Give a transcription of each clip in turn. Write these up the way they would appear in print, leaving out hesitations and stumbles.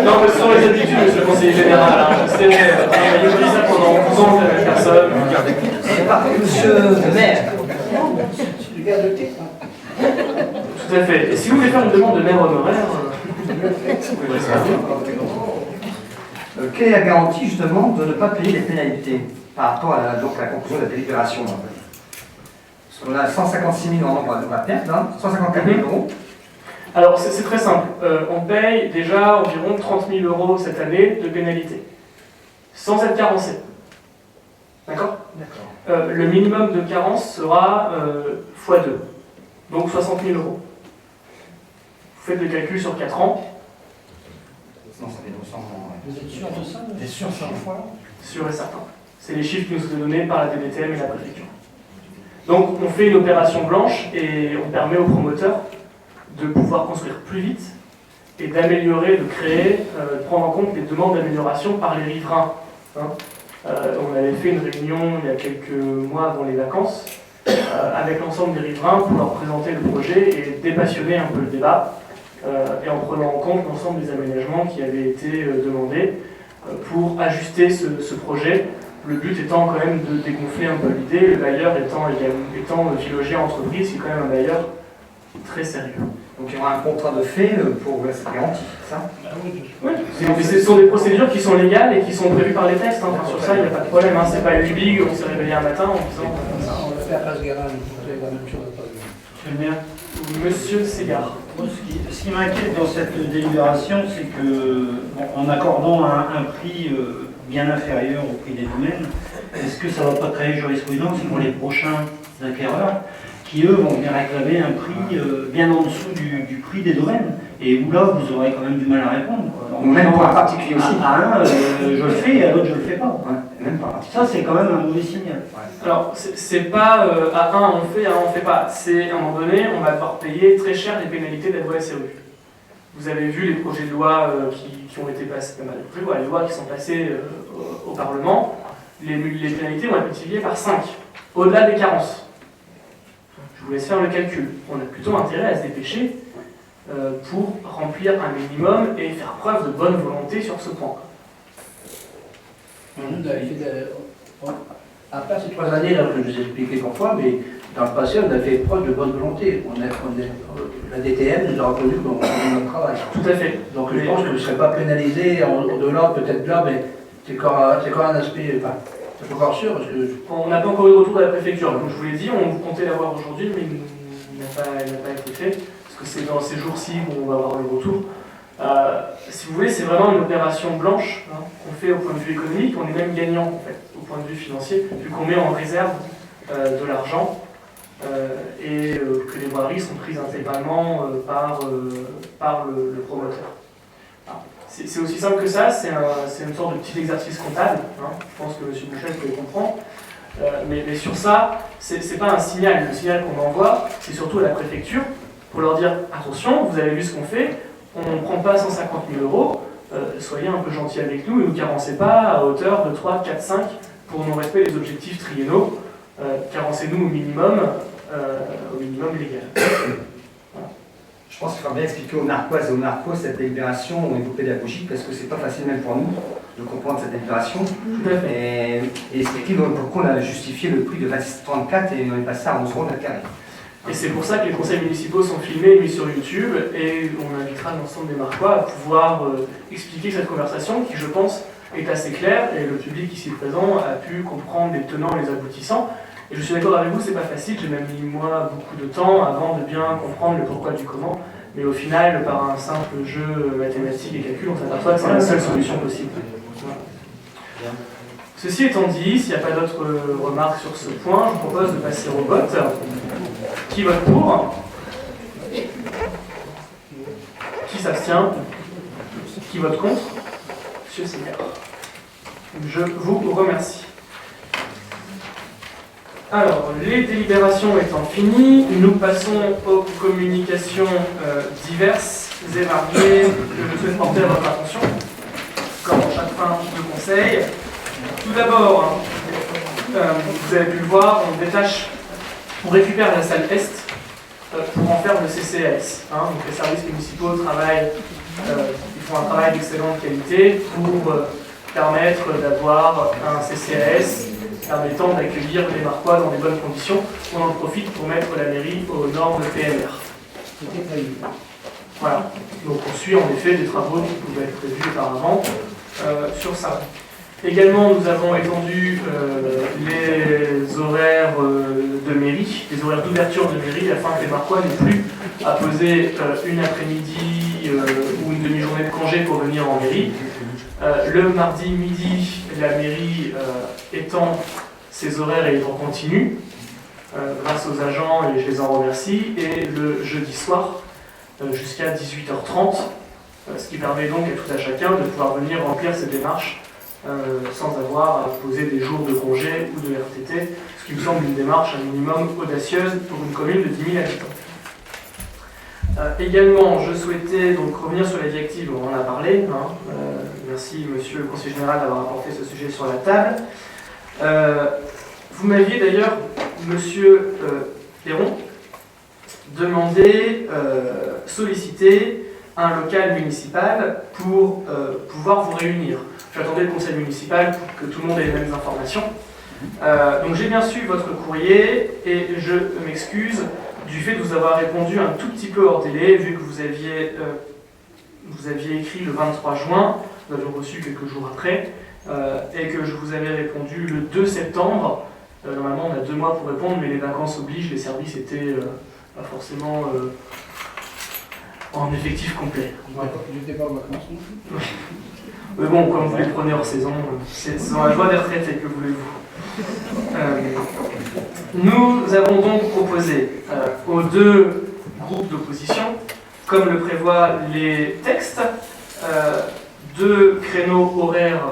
Non, mais ce sont les habitudes, monsieur le conseiller général. Hein. Vous dit ça pendant 11 ans, la même personne. Monsieur le maire. Tout à fait. Et si vous voulez faire une demande de maire honoraire, quelle est la garantie justement de ne pas payer les pénalités par rapport à la conclusion de la délibération? Parce qu'on a 156 000 en nombre de perdre, hein, 154 000 euros. Alors c'est très simple. On paye déjà environ 30 000 euros cette année de pénalité, sans être carencé. D'accord? Le minimum de carence sera x2, donc 60 000 euros. Vous faites le calcul sur 4 ans. Non, ça fait 200 ans. Vous êtes sûr de ça? Vous êtes sûr 100 fois? Sûr et certain. C'est les chiffres qui nous sont donnés par la DDTM et la préfecture. Donc on fait une opération blanche et on permet aux promoteurs de pouvoir construire plus vite et d'améliorer, de créer, de prendre en compte les demandes d'amélioration par les riverains. Hein. On avait fait une réunion il y a quelques mois avant les vacances avec l'ensemble des riverains pour leur présenter le projet et dépassionner un peu le débat et en prenant en compte l'ensemble des aménagements qui avaient été demandés pour ajuster ce projet. Le but étant quand même de dégonfler un peu l'idée, le bailleur étant Filogia Entreprise, qui est quand même un bailleur très sérieux. Donc il y aura un contrat de fait pour cette garantie, c'est ça? Oui, ce sont des procédures qui sont légales et qui sont prévues par les textes. Hein. Enfin, sur ça, il n'y a pas de problème. Hein. C'est pas une big, on s'est réveillé un matin en disant... On va faire Place Guérin, la même chose à Place Guérin. Monsieur le maire, Monsieur Ségard. moi, ce qui m'inquiète dans cette délibération, c'est que, en accordant un prix bien inférieur au prix des domaines, est-ce que ça ne va pas créer jurisprudence pour les prochains acquéreurs qui, eux, vont venir réclamer un prix bien en dessous du prix des domaines, et où là, vous aurez quand même du mal à répondre. Ou même pour un particulier aussi. À un, je le fais, et à l'autre, je ne le fais pas. Ouais, même pas. Ça, c'est quand même un mauvais signal. Alors, c'est pas à un on fait, à un on fait pas. C'est à un moment donné, on va devoir payer très cher les pénalités de la loi SRU. Vous avez vu les projets de loi qui ont été passés, les lois qui sont passées au Parlement, les pénalités vont être multipliées par 5, au-delà des carences. Je vous laisse faire le calcul. On a plutôt intérêt à se dépêcher pour remplir un minimum et faire preuve de bonne volonté sur ce point. Après ces 3 années là, que je vous ai expliqué pourquoi, mais dans le passé, on a fait preuve de bonne volonté. La DTM nous a reconnu qu'on faisait notre travail. Tout à fait. Donc je pense que vous ne serez pas pénalisé au-delà, peut-être là, mais c'est encore un aspect. Enfin, c'est pas encore sûr parce que. On n'a pas encore eu le retour de la préfecture. Comme je vous l'ai dit, on comptait l'avoir aujourd'hui, mais il n'a pas été fait, parce que c'est dans ces jours-ci où on va avoir le retour. Si vous voulez, c'est vraiment une opération blanche hein, qu'on fait au point de vue économique. On est même gagnant en fait, au point de vue financier, vu qu'on met en réserve de l'argent et que les voiries sont prises intégralement par le promoteur. C'est aussi simple que ça, c'est une sorte de petit exercice comptable, hein. Je pense que M. Bouchel peut le comprendre. Mais sur ça, c'est pas un signal. Le signal qu'on envoie, c'est surtout à la préfecture pour leur dire attention, vous avez vu ce qu'on fait, on ne prend pas 150 000 euros, soyez un peu gentils avec nous et ne nous carencez pas à hauteur de 3, 4, 5 pour non-respect des objectifs triennaux. Carencez-nous au minimum légal. Je pense qu'il faudra bien expliquer aux narquoises et aux narcos cette délibération au niveau pédagogique, parce que c'est pas facile même pour nous de comprendre cette délibération. Tout à fait. Et expliquer pourquoi on a justifié le prix de 26,34 et on est passé à 11 euros le carré. Et c'est pour ça que les conseils municipaux sont filmés et mis sur YouTube, et on invitera l'ensemble des Marquois à pouvoir expliquer cette conversation qui, je pense, est assez claire, et le public ici présent a pu comprendre les tenants et les aboutissants. Et je suis d'accord avec vous, c'est pas facile, j'ai même mis moi beaucoup de temps avant de bien comprendre le pourquoi du comment, mais au final, par un simple jeu mathématique et calcul, on s'aperçoit que c'est la seule solution possible. Voilà. Ceci étant dit, s'il n'y a pas d'autres remarques sur ce point, je vous propose de passer au vote. Qui vote pour? Qui s'abstient? Qui vote contre? Monsieur Ségard. Je vous remercie. Alors, les délibérations étant finies, nous passons aux communications diverses et variées que je souhaite porter à votre attention, comme en chaque fin de conseil. Tout d'abord, vous avez pu le voir, on récupère la salle Est pour en faire le CCAS. Hein. Donc les services municipaux travaillent, ils font un travail d'excellente qualité pour permettre d'avoir un CCAS permettant d'accueillir les Marquois dans des bonnes conditions. On en profite pour mettre la mairie aux normes PMR. Voilà. Donc on suit en effet des travaux qui pouvaient être prévus auparavant sur ça. Également, nous avons étendu les horaires de mairie, les horaires d'ouverture de mairie, afin que les Marquois n'aient plus à poser une après-midi ou une demi-journée de congé pour venir en mairie. Le mardi midi, la mairie étend ses horaires et est en continu, grâce aux agents, et je les en remercie, et le jeudi soir, jusqu'à 18h30, ce qui permet donc à tout à chacun de pouvoir venir remplir ses démarches sans avoir à poser des jours de congé ou de RTT, ce qui me semble une démarche un minimum audacieuse pour une commune de 10 000 habitants. Également, je souhaitais donc revenir sur la directive, on en a parlé. Hein. Merci Monsieur le Conseiller Général d'avoir apporté ce sujet sur la table. Vous m'aviez d'ailleurs, Monsieur Perron, demandé, sollicité un local municipal pour pouvoir vous réunir. J'attendais le conseil municipal pour que tout le monde ait les mêmes informations. Donc j'ai bien su votre courrier et je m'excuse du fait de vous avoir répondu un tout petit peu hors délai, vu que vous aviez écrit le 23 juin, nous l'avions reçu quelques jours après, et que je vous avais répondu le 2 septembre. Normalement on a 2 mois pour répondre, mais les vacances obligent, les services étaient pas forcément en effectif complet. J'étais pas en vacances. Mais bon, comme vous les prenez hors saison, c'est dans la joie des retraités, que voulez-vous. Nous avons donc proposé aux 2 groupes d'opposition, comme le prévoient les textes, 2 créneaux horaires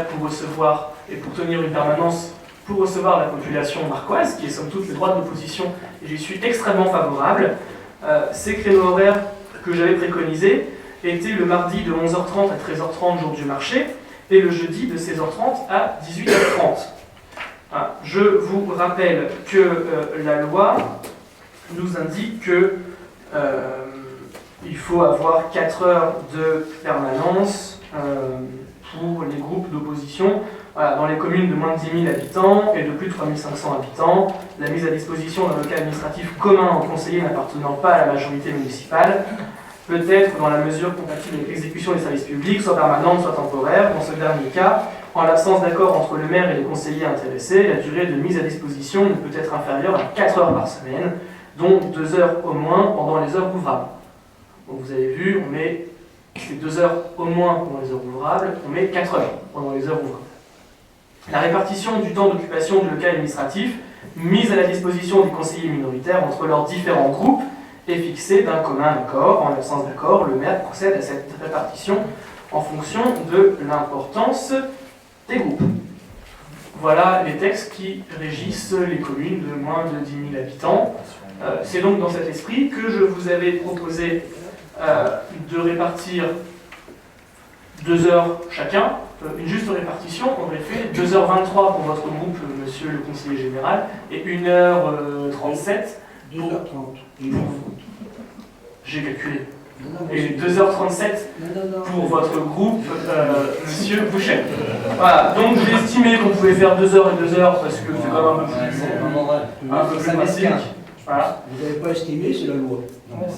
pour recevoir et pour tenir une permanence pour recevoir la population marquoise, qui est somme toute le droit de l'opposition, et j'y suis extrêmement favorable. Ces créneaux horaires que j'avais préconisés étaient le mardi de 11h30 à 13h30, jour du marché, et le jeudi de 16h30 à 18h30. Je vous rappelle que la loi nous indique que il faut avoir 4 heures de permanence pour les groupes d'opposition. Voilà, dans les communes de moins de 10 000 habitants et de plus de 3 500 habitants, la mise à disposition d'un local administratif commun aux conseillers n'appartenant pas à la majorité municipale peut être, dans la mesure compatible avec l'exécution des services publics, soit permanente, soit temporaire. Dans ce dernier cas, en l'absence d'accord entre le maire et les conseillers intéressés, la durée de mise à disposition ne peut être inférieure à 4 heures par semaine, dont 2 heures au moins pendant les heures ouvrables. Donc vous avez vu, on met ces 2 heures au moins pendant les heures ouvrables, on met 4 heures pendant les heures ouvrables. La répartition du temps d'occupation du local administratif, mise à la disposition des conseillers minoritaires entre leurs différents groupes, est fixée d'un commun accord. En l'absence d'accord, le maire procède à cette répartition en fonction de l'importance des groupes. Voilà les textes qui régissent les communes de moins de 10 000 habitants. C'est donc dans cet esprit que je vous avais proposé de répartir 2 heures chacun, une juste répartition. On aurait fait 2h23 pour votre groupe, monsieur le conseiller général, et 1h37. 2h30. J'ai calculé. Et 2h37 pour votre groupe, monsieur Boucher. Voilà, donc j'ai estimé qu'on pouvait faire 2 heures et 2 heures parce que c'est quand même un peu plus pratique. Voilà. Vous n'avez pas estimé, c'est la loi.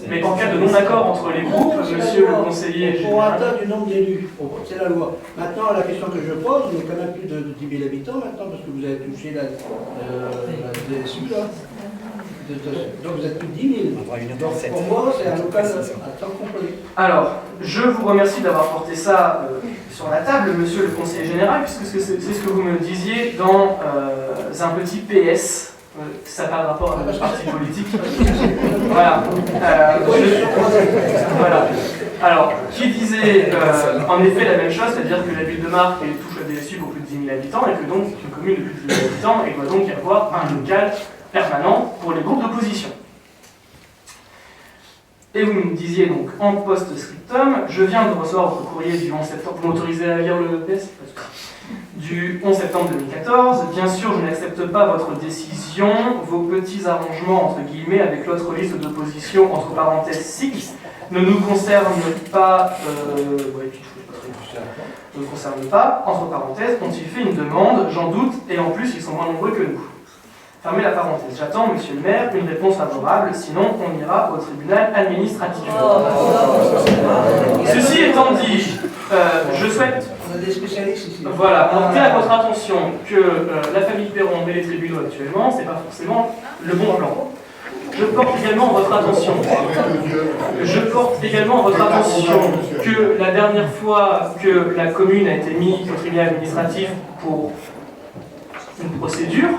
Mais en cas de non-accord entre les groupes, monsieur le conseiller Pour général. atteindre du nombre d'élus, c'est la loi. Maintenant, la question que je pose, on est quand même plus de 10 000 habitants maintenant, parce que vous avez touché la DSU là. Donc vous êtes plus de 10 000. Donc pour moi, c'est un local à temps complet. Alors, je vous remercie d'avoir porté ça sur la table, monsieur le conseiller général, puisque c'est ce que vous me disiez dans un petit PS. Ça n'a pas de rapport avec notre parti politique. Voilà. Voilà. Alors, qui disait en effet la même chose, c'est-à-dire que la ville de Marcq touche la DSU pour plus de 10 000 habitants et que donc une commune de plus de 10 000 habitants, il doit donc y avoir un local permanent pour les groupes d'opposition. Et vous me disiez donc en post-scriptum, je viens de recevoir votre courrier du 11 septembre. Vous m'autorisez à lire le PS ? du 11 septembre 2014. Bien sûr, je n'accepte pas votre décision, vos petits arrangements, entre guillemets, avec l'autre liste d'opposition, entre parenthèses 6, ne nous concernent pas, ne nous concernent pas, entre parenthèses, ont-ils fait une demande, j'en doute, et en plus, ils sont moins nombreux que nous. Fermez la parenthèse. J'attends, monsieur le maire, une réponse favorable, sinon on ira au tribunal administratif. Ceci étant dit, je souhaite... On a des spécialistes ici. Voilà, porter à votre attention que la famille Perron et les tribunaux actuellement, c'est pas forcément le bon plan. Je porte également votre attention que la dernière fois que la commune a été mise au tribunal administratif pour une procédure,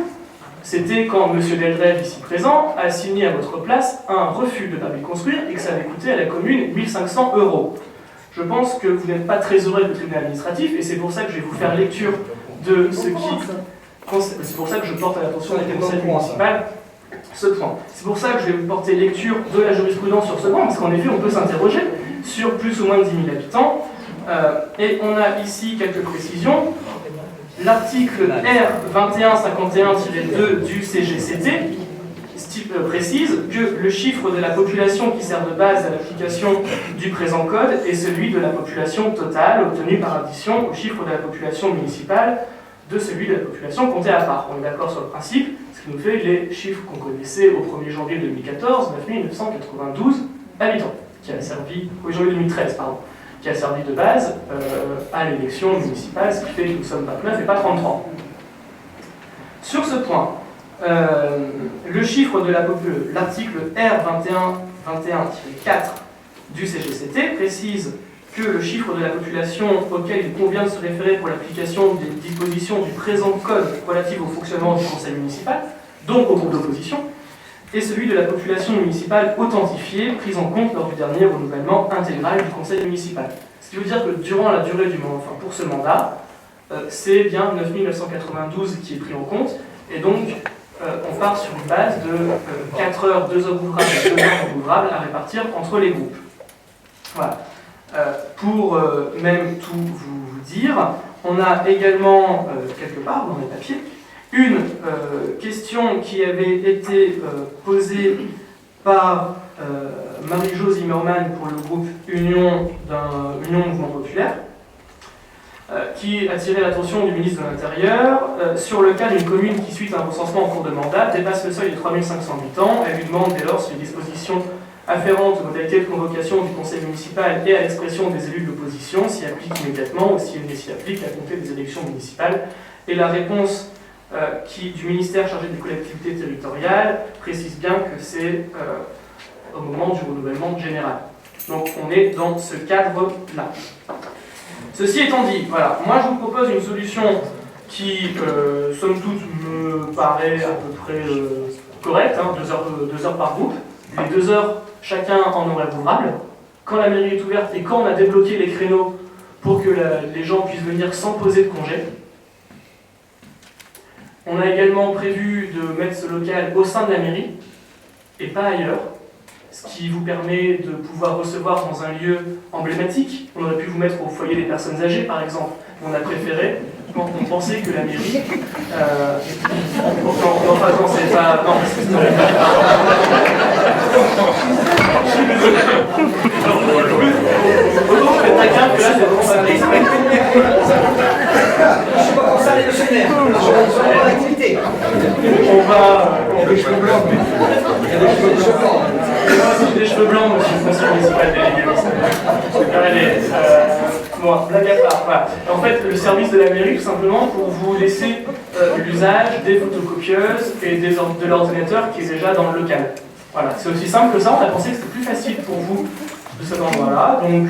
c'était quand M. Delreve, ici présent, a signé à votre place un refus de permis de construire et que ça avait coûté à la commune 1 500 €. Je pense que vous n'êtes pas très heureux avec le tribunal administratif et c'est pour ça que je vais vous faire lecture de ce qui... C'est pour ça que je porte à l'attention du conseil municipal ce point. C'est pour ça que je vais vous porter lecture de la jurisprudence sur ce point, parce qu'en effet, on peut s'interroger sur plus ou moins de 10 000 habitants. Et on a ici quelques précisions. L'article R2151-2 du CGCT précise que le chiffre de la population qui sert de base à l'application du présent code est celui de la population totale obtenue par addition au chiffre de la population municipale de celui de la population comptée à part. On est d'accord sur le principe, ce qui nous fait les chiffres qu'on connaissait au 1er janvier 2014, 9 992 habitants, qui a servi, au janvier 2013, pardon, qui a servi de base à l'élection municipale, ce qui fait que nous sommes 29 et pas 33. Sur ce point, le chiffre de l'article R2121-4 du CGCT précise que le chiffre de la population auquel il convient de se référer pour l'application des dispositions du présent code relatif au fonctionnement du conseil municipal, donc au groupe d'opposition, est celui de la population municipale authentifiée, prise en compte lors du dernier renouvellement intégral du conseil municipal. Ce qui veut dire que durant la durée du mandat, enfin pour ce mandat, c'est bien 9 992 qui est pris en compte, et donc on part sur une base de 4 heures, 2 heures ouvrables et 2 heures ouvrables à répartir entre les groupes. Voilà. Pour même tout vous dire, on a également, quelque part dans les papiers, une question qui avait été posée par Marie-Jo Zimmermann pour le groupe Union Mouvement Populaire, qui attirait l'attention du ministre de l'Intérieur sur le cas d'une commune qui, suite à un recensement en cours de mandat, dépasse le seuil de 3500 habitants. Elle lui demande dès lors si les dispositions afférentes aux modalités de convocation du conseil municipal et à l'expression des élus de l'opposition s'y appliquent immédiatement ou si elles ne s'y appliquent qu'à compter des élections municipales. Et la réponse du ministère chargé des collectivités territoriales précise bien que c'est au moment du renouvellement général. Donc on est dans ce cadre-là. Ceci étant dit, voilà, moi je vous propose une solution qui, somme toute, me paraît à peu près correcte, hein, 2 heures par groupe. Les 2 heures, chacun en horaire ouvrable. Quand la mairie est ouverte et quand on a débloqué les créneaux pour que les gens puissent venir sans poser de congé. On a également prévu de mettre ce local au sein de la mairie et pas ailleurs, ce qui vous permet de pouvoir recevoir dans un lieu emblématique. On aurait pu vous mettre au foyer des personnes âgées, par exemple. On a préféré, quand on pensait que la mairie... non, c'est pas... Non, parce que c'est... Autant que taquin que là, c'est vraiment pas exprès. Je suis pas comme ça, les missionnaires. Je suis en activité. On va... Il y a des cheveux blancs. Il y a des cheveux blancs. J'ai des cheveux blancs, monsieur le conseiller municipal délégué. Bon, blague à part. Voilà. En fait, le service de la mairie, tout simplement, pour vous laisser l'usage des photocopieuses et de l'ordinateur qui est déjà dans le local. Voilà, c'est aussi simple que ça. On a pensé que c'était plus facile pour vous de cet endroit-là. Donc,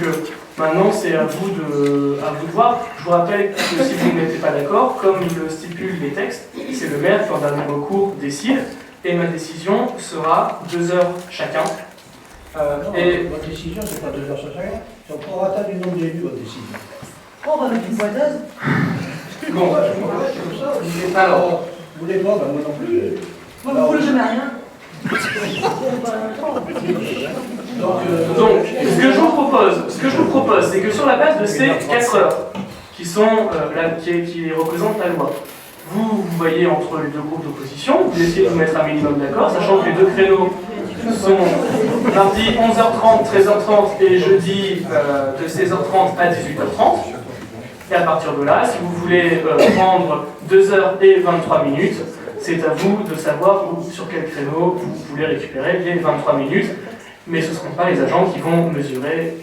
maintenant, c'est à vous de voir. Je vous rappelle que si vous n'êtes pas d'accord, comme il le stipule les textes, c'est le maire qui, en dernier recours, décide. Et ma décision sera 2 heures chacun. Votre décision, c'est pas 2 heures chacun. C'est au prorata du nombre d'élus, votre décision. On va mettre une boiteuse. Bon, C'est comme ça. alors, Vous voulez pas, ben moi non plus. Moi, vous voulez jamais rien. donc, ce que je vous propose, c'est que sur la base de ces 4 heures, qui représentent la loi. Vous voyez entre les deux groupes d'opposition, vous essayez de vous mettre un minimum d'accord, sachant que les deux créneaux sont mardi 11h30, 13h30 et jeudi de 16h30 à 18h30. Et à partir de là, si vous voulez prendre 2h et 23 minutes, c'est à vous de savoir sur quel créneau vous voulez récupérer les 23 minutes. Mais ce ne seront pas les agents qui vont mesurer.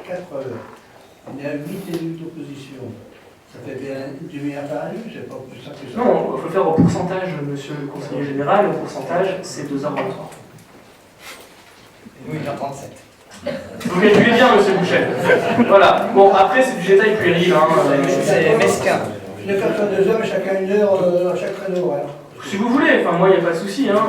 4 heures. Il y a 8 élus d'opposition. Ça fait bien une demi-heure par élu, c'est pas plus ça que ça. Non, il faut le faire au pourcentage, monsieur le conseiller général. Le pourcentage, c'est 2h23. Oui, 1h37. Vous calculez bien, monsieur Boucher. Voilà. Bon, après, c'est du détail puéril. Hein. C'est mesquin. Je vais faire ça 2 heures et chacun 1 heure à chaque créneau horaire. Si vous voulez, enfin, moi, il n'y a pas de souci. Hein.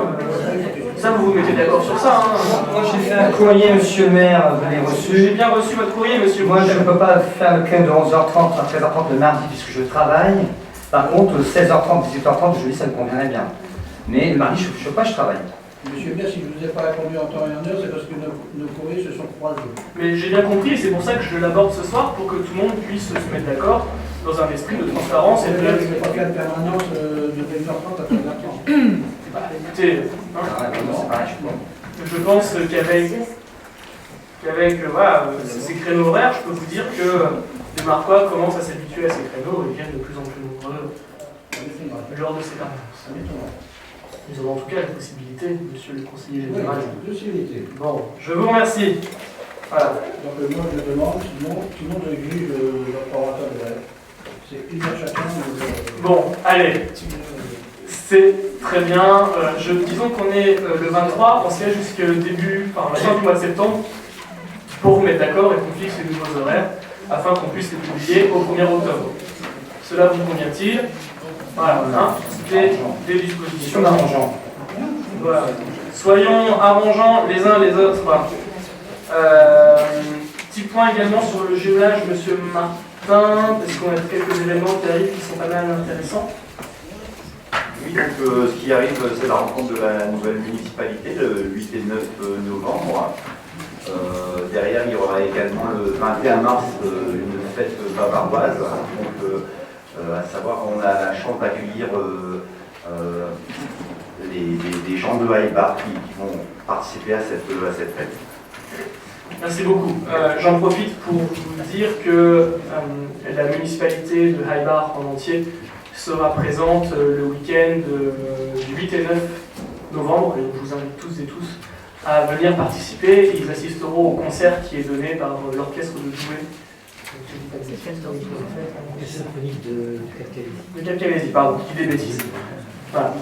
Ça, vous vous mettez d'accord sur ça. Hein. Moi, j'ai fait un courrier, monsieur le maire, vous l'avez J'ai reçu. bien reçu votre courrier, monsieur Moi, Boucher. je ne peux pas faire le créneau de 11h30 à 13h30 le mardi puisque je travaille. Par contre, 16h30, 18h30, je dis ça me conviendrait bien. Mais le mardi, je ne peux pas, je travaille. Monsieur le maire, si je ne vous ai pas répondu en temps et en heure, c'est parce que nos courriers se sont croisés. Mais j'ai bien compris, et c'est pour ça que je l'aborde ce soir, pour que tout le monde puisse se mettre d'accord dans un esprit de transparence et de... Je n'ai pas fait une permanence de 20h30 à 13h30. Bah, écoutez, hein, C'est pareil, je crois. je pense qu'avec voilà, ces créneaux horaires, je peux vous dire que les Marquois commencent à s'habituer à ces créneaux et viennent de plus en plus nombreux lors de ces permanences. Nous avons en tout cas la possibilité, monsieur le conseiller général. Bon, je vous remercie. Voilà. Donc moi je demande, sinon tout le monde exige leur orateur de grève. C'est 1 heure chacun. Bon, allez. C'est très bien. Disons qu'on est le 23, on se fait jusqu'au début, enfin la fin du mois de septembre, pour vous mettre d'accord et qu'on fixe les nouveaux horaires, afin qu'on puisse les publier au 1er octobre. Cela vous convient-il? Voilà, hein, c'était des dispositions. Voilà. Soyons arrangeants les uns les autres. Voilà. Petit point également sur le géolage, monsieur Martin, parce qu'on a quelques événements qui arrivent qui sont pas mal intéressants. Oui, donc ce qui arrive, c'est la rencontre de la nouvelle municipalité le 8 et 9 novembre. Derrière, il y aura également le 21 mars une fête bavaroise. Donc, à savoir, on a la chance d'accueillir des gens de Haïbar qui vont participer à cette fête. Merci beaucoup. J'en profite pour vous dire que la municipalité de Haïbar en entier sera présente le week-end du 8 et 9 novembre. Et je vous invite tous et tous à venir participer. Ils assisteront au concert qui est donné par l'orchestre de Douai. Le Cap Calaisie, pardon, qui dit des bêtises. Voilà.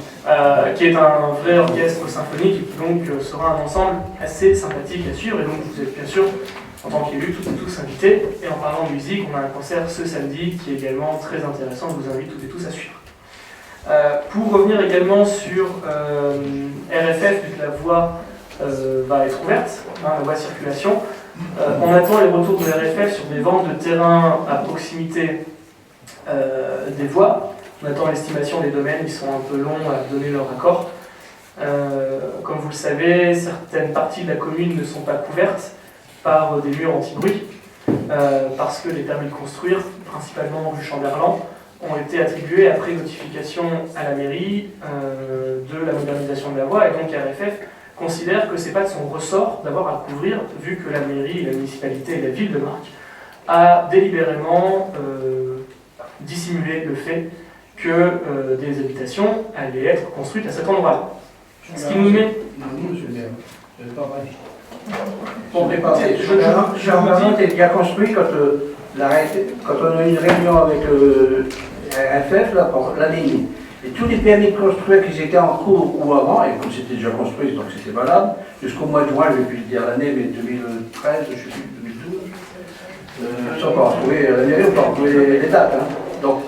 Qui est un vrai orchestre symphonique et qui donc sera un ensemble assez sympathique à suivre. Et donc vous êtes bien sûr, en tant qu'élus, toutes et tous invités. Et en parlant de musique, on a un concert ce samedi qui est également très intéressant. Je vous invite toutes et tous à suivre. Pour revenir également sur RFF, vu que la voie va être ouverte, hein, la voie circulation, on attend les retours de RFF sur des ventes de terrain à proximité des voies. On attend l'estimation des domaines, ils sont un peu longs à donner leur accord. Comme vous le savez, certaines parties de la commune ne sont pas couvertes par des murs anti-bruit, parce que les permis de construire, principalement rue Chamberlain, ont été attribués après notification à la mairie de la modernisation de la voie, et donc RFF considère que ce n'est pas de son ressort d'avoir à couvrir, vu que la mairie, la municipalité et la ville de Marcq a délibérément dissimulé le fait que des habitations allaient être construites à cet endroit-là. Ce qui nous met... Non, monsieur le maire, je n'ai pas parlé. Bon, écoutez, je vous dis... était bien construit quand on a eu une réunion avec RFF là, pour la ligne. Et tous les permis de construire qui étaient en cours ou avant, et comme c'était déjà construit, donc c'était valable, jusqu'au mois de juin, je ne vais plus dire l'année, mais 2013, je ne sais plus, 2012, sont pas retrouvés à la mairie, on peut retrouver les dates. Hein. Donc,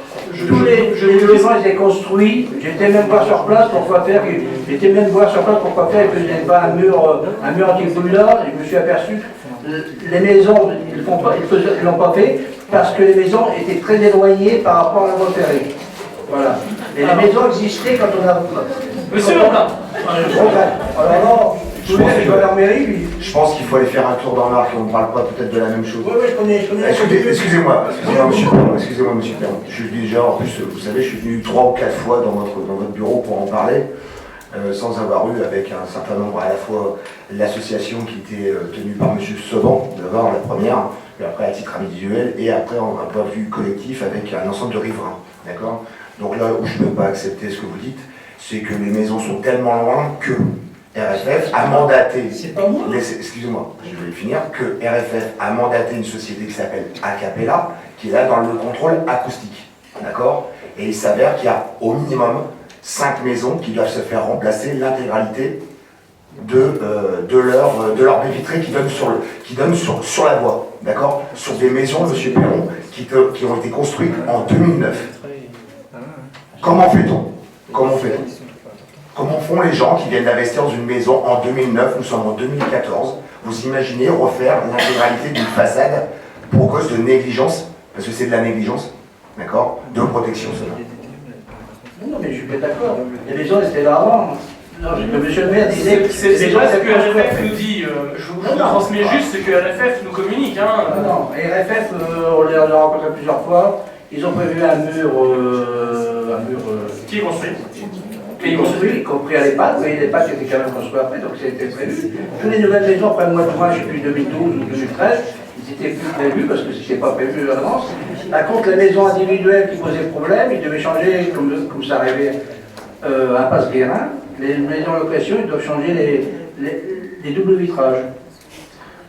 tous les logements étaient construits, j'étais même voir sur place pourquoi faire, que je n'avais pas un mur anti-brûleur, et je me suis aperçu que les maisons, ils ne l'ont pas fait, parce que les maisons étaient très éloignées par rapport à la voie ferrée. Voilà. Et les maisons existaient quand on a... Monsieur Martin. Alors non, Tous les gendarmeries, lui. Je pense qu'il faut aller faire un tour dans l'arc et on ne parle pas peut-être de la même chose. Oui, oui, je connais la Excusez-moi, monsieur Perron. Je suis déjà, en plus, vous savez, je suis venu 3 ou 4 fois dans votre bureau pour en parler, sans avoir eu avec un certain nombre, à la fois l'association qui était tenue par monsieur Sauban, d'abord la première, puis après à titre individuel, et après un point de vue collectif avec un ensemble de riverains. D'accord? Donc là où je ne peux pas accepter ce que vous dites, c'est que les maisons sont tellement loin que RFF a mandaté, excusez-moi, je vais finir, que RFF a mandaté une société qui s'appelle Acapella, qui est là dans le contrôle acoustique, d'accord? Et il s'avère qu'il y a au minimum 5 maisons qui doivent se faire remplacer l'intégralité de leur baie vitrée qui donne sur la voie, d'accord? Sur des maisons, monsieur Perron, qui ont été construites en 2009. Comment fait-on? Comment font les gens qui viennent d'investir dans une maison en 2009, nous sommes en 2014, vous imaginez refaire l'intégralité d'une façade pour cause de négligence, parce que c'est de la négligence, d'accord, de protection seulement. Non, mais je suis pas d'accord. Les maisons étaient là avant. Non, monsieur le maire disait que c'est pas ce que RFF nous dit, je vous transmets juste ce que RFF nous communique. Non, RFF, on les a rencontrés plusieurs fois, ils ont prévu un mur qui est construit. Qui est construit, y compris à l'EHPAD, mais l'EHPAD était quand même construit après, donc c'était prévu. Toutes les nouvelles maisons après le mois de juin, je ne sais plus, 2012 ou 2013, ils n'étaient plus prévus parce que ce n'était pas prévu à l'avance. Par contre, les maisons individuelles qui posaient problème, ils devaient changer, comme ça arrivait à Passe-Guérin, les maisons en location, ils doivent changer les doubles vitrages.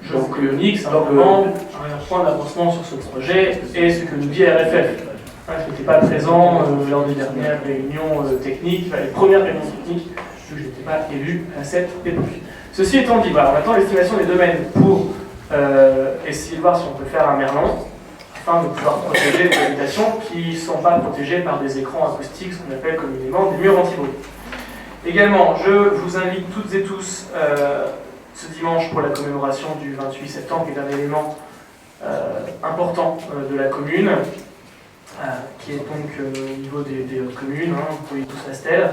Je vous communique simplement un point d'avancement sur ce projet et ce que nous dit RFF. Je n'étais pas présent lors des dernières réunions techniques, les premières réunions techniques, je n'étais pas élu à cette époque. Ceci étant dit, voilà, on attend l'estimation des domaines pour essayer de voir si on peut faire un merlon, afin de pouvoir protéger des habitations qui ne sont pas protégées par des écrans acoustiques, ce qu'on appelle communément des murs anti-bruit. Également, je vous invite toutes et tous ce dimanche pour la commémoration du 28 septembre, qui est un élément important de la commune, qui est donc au niveau des communes, vous voyez tous la stèle.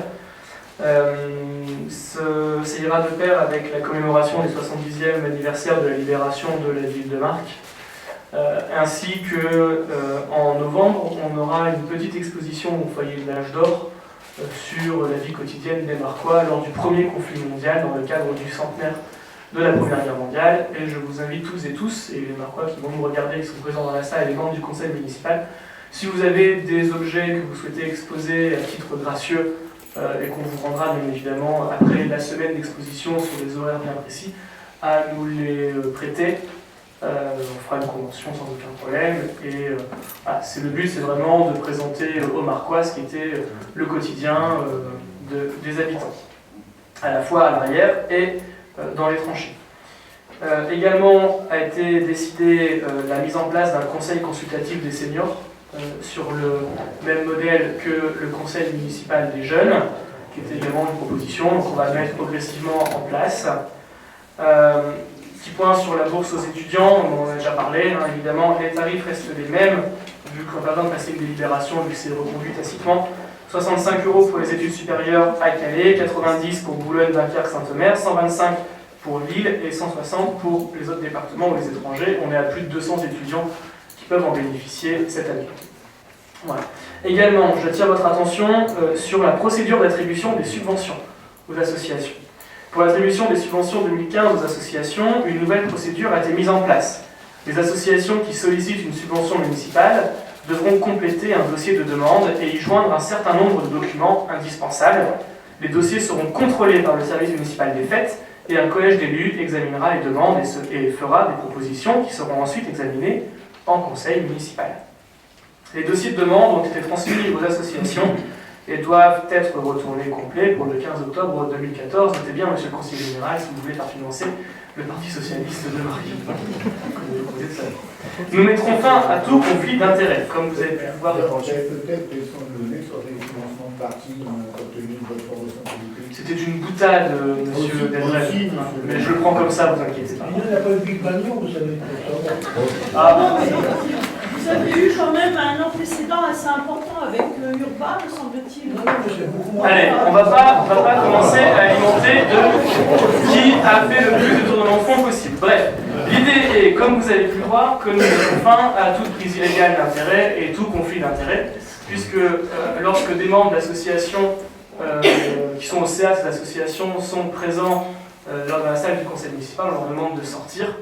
Ça ira de pair avec la commémoration du 70e anniversaire de la libération de la ville de Marcq, ainsi que en novembre, on aura une petite exposition au foyer de l'âge d'or sur la vie quotidienne des Marquois lors du premier conflit mondial dans le cadre du centenaire de la Première Guerre mondiale. Et je vous invite tous et tous, et les Marquois qui vont nous regarder, qui sont présents dans la salle, et les membres du conseil municipal, si vous avez des objets que vous souhaitez exposer à titre gracieux et qu'on vous rendra bien évidemment après la semaine d'exposition sur des horaires bien précis, à nous les prêter. On fera une convention sans aucun problème. Et le but, c'est vraiment de présenter aux Marquois ce qui était le quotidien des habitants, à la fois à l'arrière et dans les tranchées. Également a été décidée la mise en place d'un conseil consultatif des seniors, sur le même modèle que le conseil municipal des jeunes, qui était également une proposition, donc on va le mettre progressivement en place. Petit point sur la bourse aux étudiants, on en a déjà parlé, évidemment, les tarifs restent les mêmes, vu qu'on n'a pas besoin de passer une délibération, vu que c'est reconduit tacitement. 65 € pour les études supérieures à Calais, 90 pour Boulogne, Dunkerque, Saint-Omer, 125 pour Lille et 160 pour les autres départements ou les étrangers. On est à plus de 200 étudiants qui peuvent en bénéficier cette année. Voilà. Également, j'attire votre attention sur la procédure d'attribution des subventions aux associations. Pour l'attribution des subventions 2015 aux associations, une nouvelle procédure a été mise en place. Les associations qui sollicitent une subvention municipale devront compléter un dossier de demande et y joindre un certain nombre de documents indispensables. Les dossiers seront contrôlés par le service municipal des fêtes et un collège d'élus examinera les demandes et fera des propositions qui seront ensuite examinées en conseil municipal. Les dossiers de demande ont été transmis aux associations et doivent être retournés complets pour le 15 octobre 2014. Notez bien, monsieur le conseiller général, si vous voulez faire financer le Parti socialiste de Marie. Nous mettrons fin à tout conflit d'intérêts, comme vous avez pu le voir. Peut-être quels sont les données sur les financements de parti compte tenu de votre responsabilité. C'était une boutade, monsieur Delbrel, mais je le prends comme ça, vous inquiétez pas. Il n'y a pas eu de Big Bang, vous savez. Ah, Vous avez eu quand même un antécédent assez important avec Urba, me semble-t-il. Non, mais c'est beaucoup moins. Allez, on va pas commencer à alimenter de qui a fait le plus de tournements de fonds possible. Bref, l'idée est, comme vous avez pu le voir, que nous mettons fin à toute prise illégale d'intérêt et tout conflit d'intérêt, puisque lorsque des membres d'associations qui sont au CA, ces associations sont présents lors de la salle du conseil municipal, on leur demande de sortir,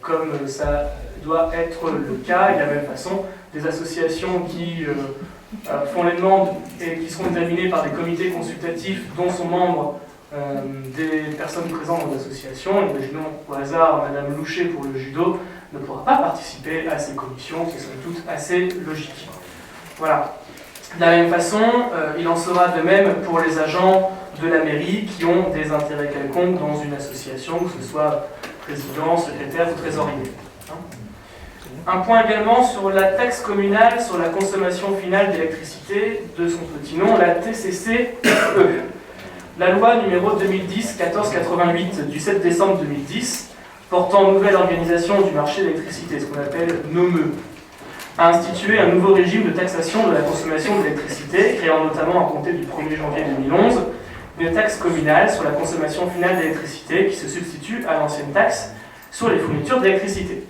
comme ça doit être le cas, et de la même façon, des associations qui font les demandes et qui seront examinées par des comités consultatifs dont sont membres des personnes présentes dans l'association. Imaginons au hasard Madame Louchet pour le judo ne pourra pas participer à ces commissions, c'est somme toute assez logique. Voilà. De la même façon, il en sera de même pour les agents de la mairie qui ont des intérêts quelconques dans une association, que ce soit président, secrétaire ou trésorier. Un point également sur la taxe communale sur la consommation finale d'électricité, de son petit nom, la TCCE. La loi numéro 2010-1488 du 7 décembre 2010, portant nouvelle organisation du marché de l'électricité, ce qu'on appelle NOME, a institué un nouveau régime de taxation de la consommation d'électricité, créant notamment à compter du 1er janvier 2011 une taxe communale sur la consommation finale d'électricité qui se substitue à l'ancienne taxe sur les fournitures d'électricité.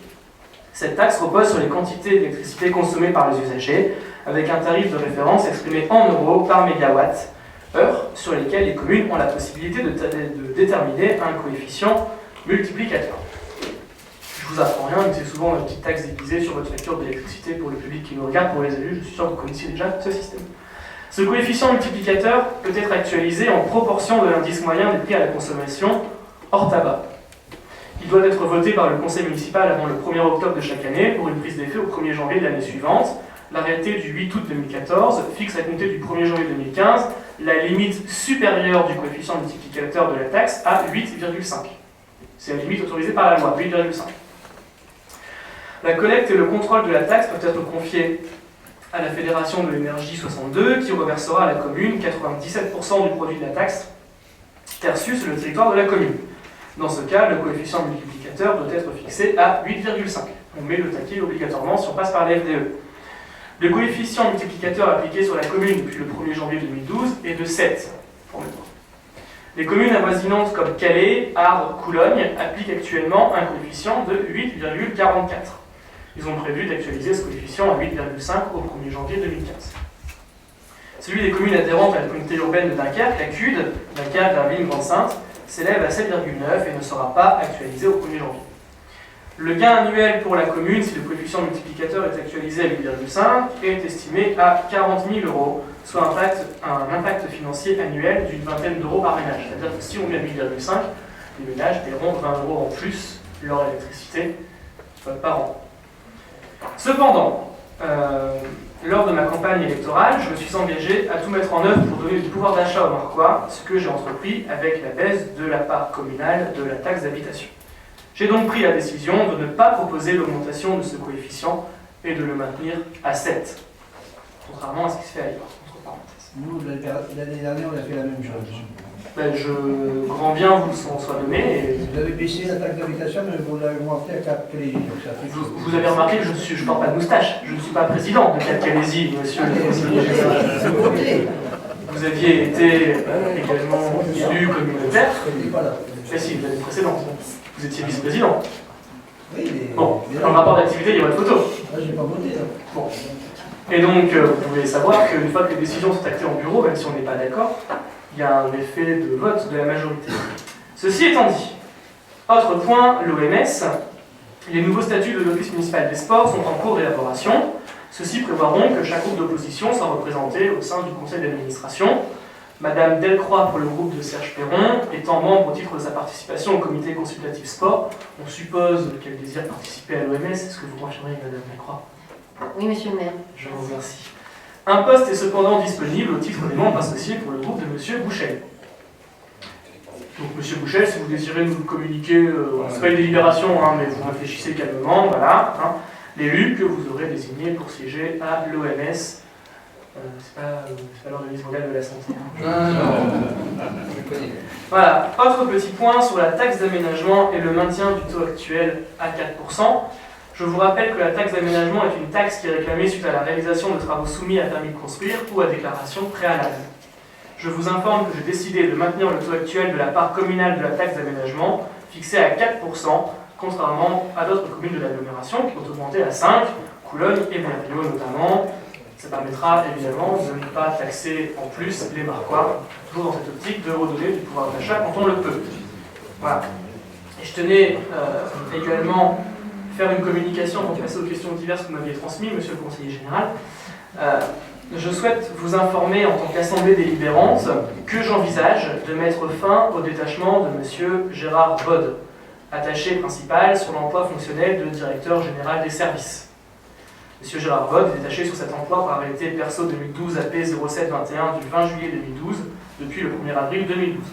Cette taxe repose sur les quantités d'électricité consommées par les usagers, avec un tarif de référence exprimé en euros par mégawatt-heure, sur lesquels les communes ont la possibilité de déterminer un coefficient multiplicateur. Je vous apprends rien, mais c'est souvent la petite taxe déguisée sur votre facture d'électricité pour le public qui nous regarde, pour les élus, je suis sûr que vous connaissiez déjà ce système. Ce coefficient multiplicateur peut être actualisé en proportion de l'indice moyen des prix à la consommation hors tabac. Il doit être voté par le conseil municipal avant le 1er octobre de chaque année pour une prise d'effet au 1er janvier de l'année suivante. L'arrêté du 8 août 2014 fixe à compter du 1er janvier 2015 la limite supérieure du coefficient multiplicateur de la taxe à 8,5. C'est la limite autorisée par la loi, 8,5. La collecte et le contrôle de la taxe peuvent être confiés à la Fédération de l'énergie 62 qui reversera à la commune 97% du produit de la taxe perçu sur le territoire de la commune. Dans ce cas, le coefficient multiplicateur doit être fixé à 8,5. On met le taquet obligatoirement si on passe par la FDE. Le coefficient multiplicateur appliqué sur la commune depuis le 1er janvier 2012 est de 7. Les communes avoisinantes comme Calais, Arles, Coulogne appliquent actuellement un coefficient de 8,44. Ils ont prévu d'actualiser ce coefficient à 8,5 au 1er janvier 2015. Celui des communes adhérentes à la communauté urbaine de Dunkerque, la CUD, Dunkerque, Gravelines, Grande-Sainte, s'élève à 7,9 et ne sera pas actualisé au 1er janvier. Le gain annuel pour la commune, si le coefficient multiplicateur est actualisé à 8,5, est estimé à 40 000 €, soit un impact financier annuel d'une vingtaine d'euros par ménage. C'est-à-dire que si on met à 8,5, les ménages paieront 20 € en plus leur électricité par an. Cependant, lors de ma campagne électorale, je me suis engagé à tout mettre en œuvre pour donner du pouvoir d'achat aux Marcois, ce que j'ai entrepris avec la baisse de la part communale de la taxe d'habitation. J'ai donc pris la décision de ne pas proposer l'augmentation de ce coefficient et de le maintenir à 7, contrairement à ce qui se fait ailleurs, entre parenthèses. Nous, l'année dernière, on a fait la même chose. Ben, je grand bien vous en soit donné. Et vous avez baissé la taxe d'habitation, mais vous l'avez augmenté à Cap-Calaisie. Vous avez remarqué que je ne porte pas de moustache. Je ne suis pas président de Cap-Calaisie, monsieur le conseiller. Vous aviez été également élu communautaire. Mais si, l'année précédente. Vous étiez vice-président. Oui, mais... Bon, dans le rapport d'activité, il y a votre photo. Ah, j'ai pas voté, là. Bon. Et donc, vous pouvez savoir qu'une fois que les décisions sont actées en bureau, même si on n'est pas d'accord, il y a un effet de vote de la majorité. Ceci étant dit, autre point, l'OMS, les nouveaux statuts de l'Office municipal des sports sont en cours d'élaboration. Ceux-ci prévoiront que chaque groupe d'opposition soit représenté au sein du conseil d'administration. Madame Delcroix pour le groupe de Serge Perron, étant membre au titre de sa participation au comité consultatif sport, on suppose qu'elle désire participer à l'OMS. Est-ce que vous confirmez, Madame Delcroix? Oui, monsieur le maire. Je vous remercie. Un poste est cependant disponible au titre des membres associés pour le groupe de monsieur Bouchel. Donc, monsieur Bouchel, si vous désirez nous le communiquer, c'est pas une délibération, hein, mais vous réfléchissez calmement, voilà, hein, l'élu que vous aurez désigné pour siéger à l'OMS. C'est pas l'organisme mondial de la santé. Voilà. Autre petit point sur la taxe d'aménagement et le maintien du taux actuel à 4%. Je vous rappelle que la taxe d'aménagement est une taxe qui est réclamée suite à la réalisation de travaux soumis à permis de construire ou à déclaration préalable. Je vous informe que j'ai décidé de maintenir le taux actuel de la part communale de la taxe d'aménagement, fixé à 4%, contrairement à d'autres communes de l'agglomération qui ont augmenté à 5%, Coulogne et Blériot notamment. Ça permettra évidemment de ne pas taxer en plus les Marquois, toujours dans cette optique de redonner du pouvoir d'achat quand on le peut. Voilà. Et je tenais également faire une communication pour passer aux questions diverses que vous m'aviez transmises, monsieur le conseiller général. Je souhaite vous informer en tant qu'assemblée délibérante que j'envisage de mettre fin au détachement de monsieur Gérard Bode, attaché principal sur l'emploi fonctionnel de directeur général des services. Monsieur Gérard Bode est détaché sur cet emploi par arrêté perso 2012 AP 0721 du 20 juillet 2012 depuis le 1er avril 2012.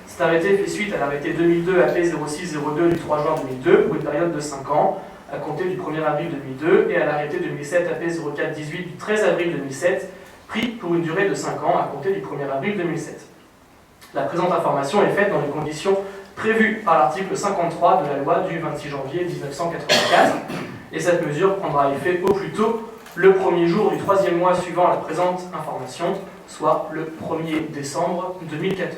Cet arrêté fait suite à l'arrêté 2002 AP 0602 du 3 juin 2002 pour une période de 5 ans à compter du 1er avril 2002 et à l'arrêté 2007 AP 0418 du 13 avril 2007 pris pour une durée de 5 ans à compter du 1er avril 2007. La présente information est faite dans les conditions prévues par l'article 53 de la loi du 26 janvier 1984 et cette mesure prendra effet au plus tôt le premier jour du 3e mois suivant la présente information, soit le 1er décembre 2014.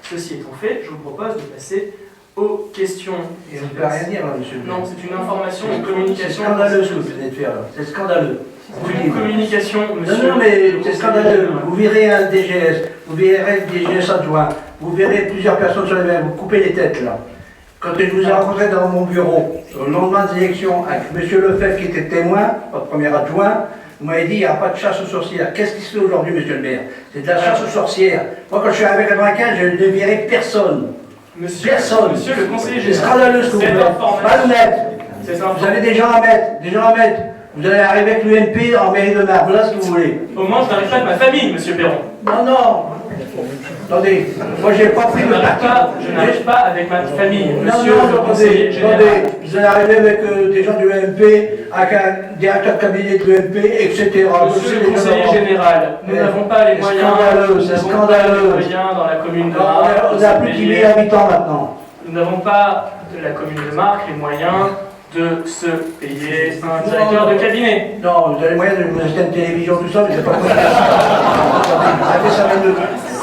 Ceci étant fait, je vous propose de passer aux questions. Et on ne peut rien dire, là, monsieur. Non, c'est une information, une communication. C'est scandaleux ce que vous venez de faire, là. C'est scandaleux. C'est une communication, monsieur. Non, mais c'est scandaleux. Vous verrez un DGS, vous verrez le DGS adjoint, vous verrez plusieurs personnes sur les mêmes, vous coupez les têtes, là. Quand je vous ai rencontré dans mon bureau, au lendemain des élections, avec monsieur Lefebvre qui était témoin, votre premier adjoint, vous m'avez dit, il n'y a pas de chasse aux sorcières. Qu'est-ce qui se fait aujourd'hui, monsieur le maire? C'est de la chasse aux sorcières. Moi, quand je suis arrivé en 95, je ne verrai personne. Personne. Monsieur le conseiller C'est général. scandaleux ce que vous faites. Malhonnête. Vous avez des gens à mettre. Vous allez arriver avec l'UMP en mairie de Marne. Voilà ce que vous voulez. Au moins, je n'arrive pas avec ma famille, monsieur Perron. Non. Attendez, moi j'ai pas pris le parti. Je n'arrive pas avec ma famille, monsieur Non, le conseiller général. attendez, vous allez arriver avec des gens du UMP, avec un directeur de cabinet de l'UMP, etc. Monsieur le conseiller général, nous n'avons pas les moyens. C'est scandaleux. Dans la commune de Non, Marne. on a plus de 10 000 habitants maintenant. Nous n'avons pas, de la commune de Marne, les moyens de se payer un directeur de cabinet. Non, vous avez les moyens de vous acheter une télévision, tout ça, mais c'est pas possible.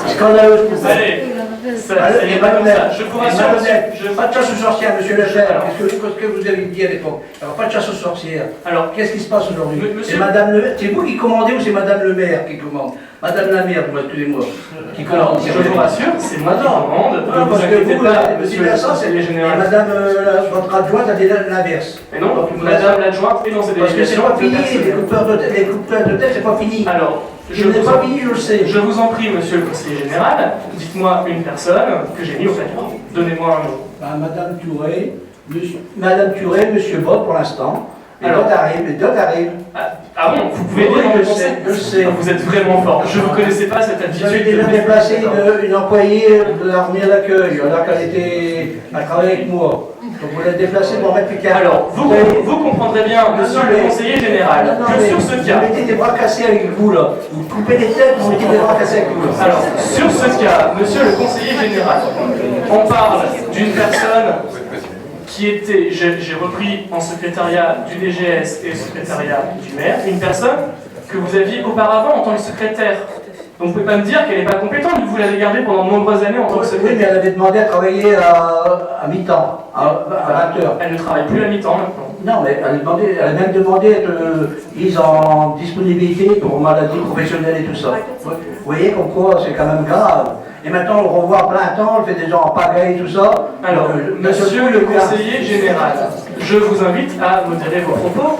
C'est scandaleux ce que vous faites. Allez, ça n'est pas comme ça. Je vous rassure, Pas de chasse aux sorcières, monsieur Lefebvre. Qu'est-ce que vous avez dit à l'époque? Alors, pas de chasse aux sorcières. Alors, qu'est-ce qui se passe aujourd'hui? monsieur... C'est Madame le... C'est vous qui commandez ou c'est Madame le maire qui commande? Madame la maire, excusez-moi. Qui commande? Je vous rassure, c'est moi qui commande. Non, parce que vous, monsieur le conseiller général. Et Madame votre adjointe a dit l'inverse. Mais non, Madame l'adjointe est dans cette parce que c'est pas fini, délégation. les coupeurs de tête, c'est pas fini. Alors, je n'ai pas fini, je le sais. Je vous en prie, monsieur le conseiller général, dites-moi une personne que j'ai mis au plateau. Donnez-moi un nom. Madame Touré, monsieur Bott pour l'instant. Les dots arrivent. Ah bon, vous pouvez dire je sais. Vous êtes vraiment fort. Je ne vous connaissais pas cette J'avais attitude. déjà déplacé une employée de l'armée d'accueil, alors qu'elle travaillait avec moi. Donc vous l'avez déplacée pour mettre plus calme. Alors, vous comprendrez bien, monsieur le conseiller général, que sur ce cas... Vous mettez des bras cassés avec vous, là. Vous coupez les têtes, vous mettez des bras cassés avec vous. Alors, sur ce cas, monsieur le conseiller général, on parle d'une personne qui était, j'ai repris en secrétariat du DGS et secrétariat du maire, une personne que vous aviez auparavant en tant que secrétaire. Donc vous ne pouvez pas me dire qu'elle n'est pas compétente, vu que vous l'avez gardée pendant de nombreuses années en tant que secrétaire. Oui, mais elle avait demandé à travailler à mi-temps, à 20 heures. Elle ne travaille plus à mi-temps maintenant. Non, mais elle a même demandé d'être mise en disponibilité pour maladie professionnelle et tout ça. Vous voyez comme quoi c'est quand même grave. Et maintenant on le revoit à plein temps, on fait des gens en pagaille et tout ça. Alors, monsieur le conseiller général, je vous invite à modérer vos propos.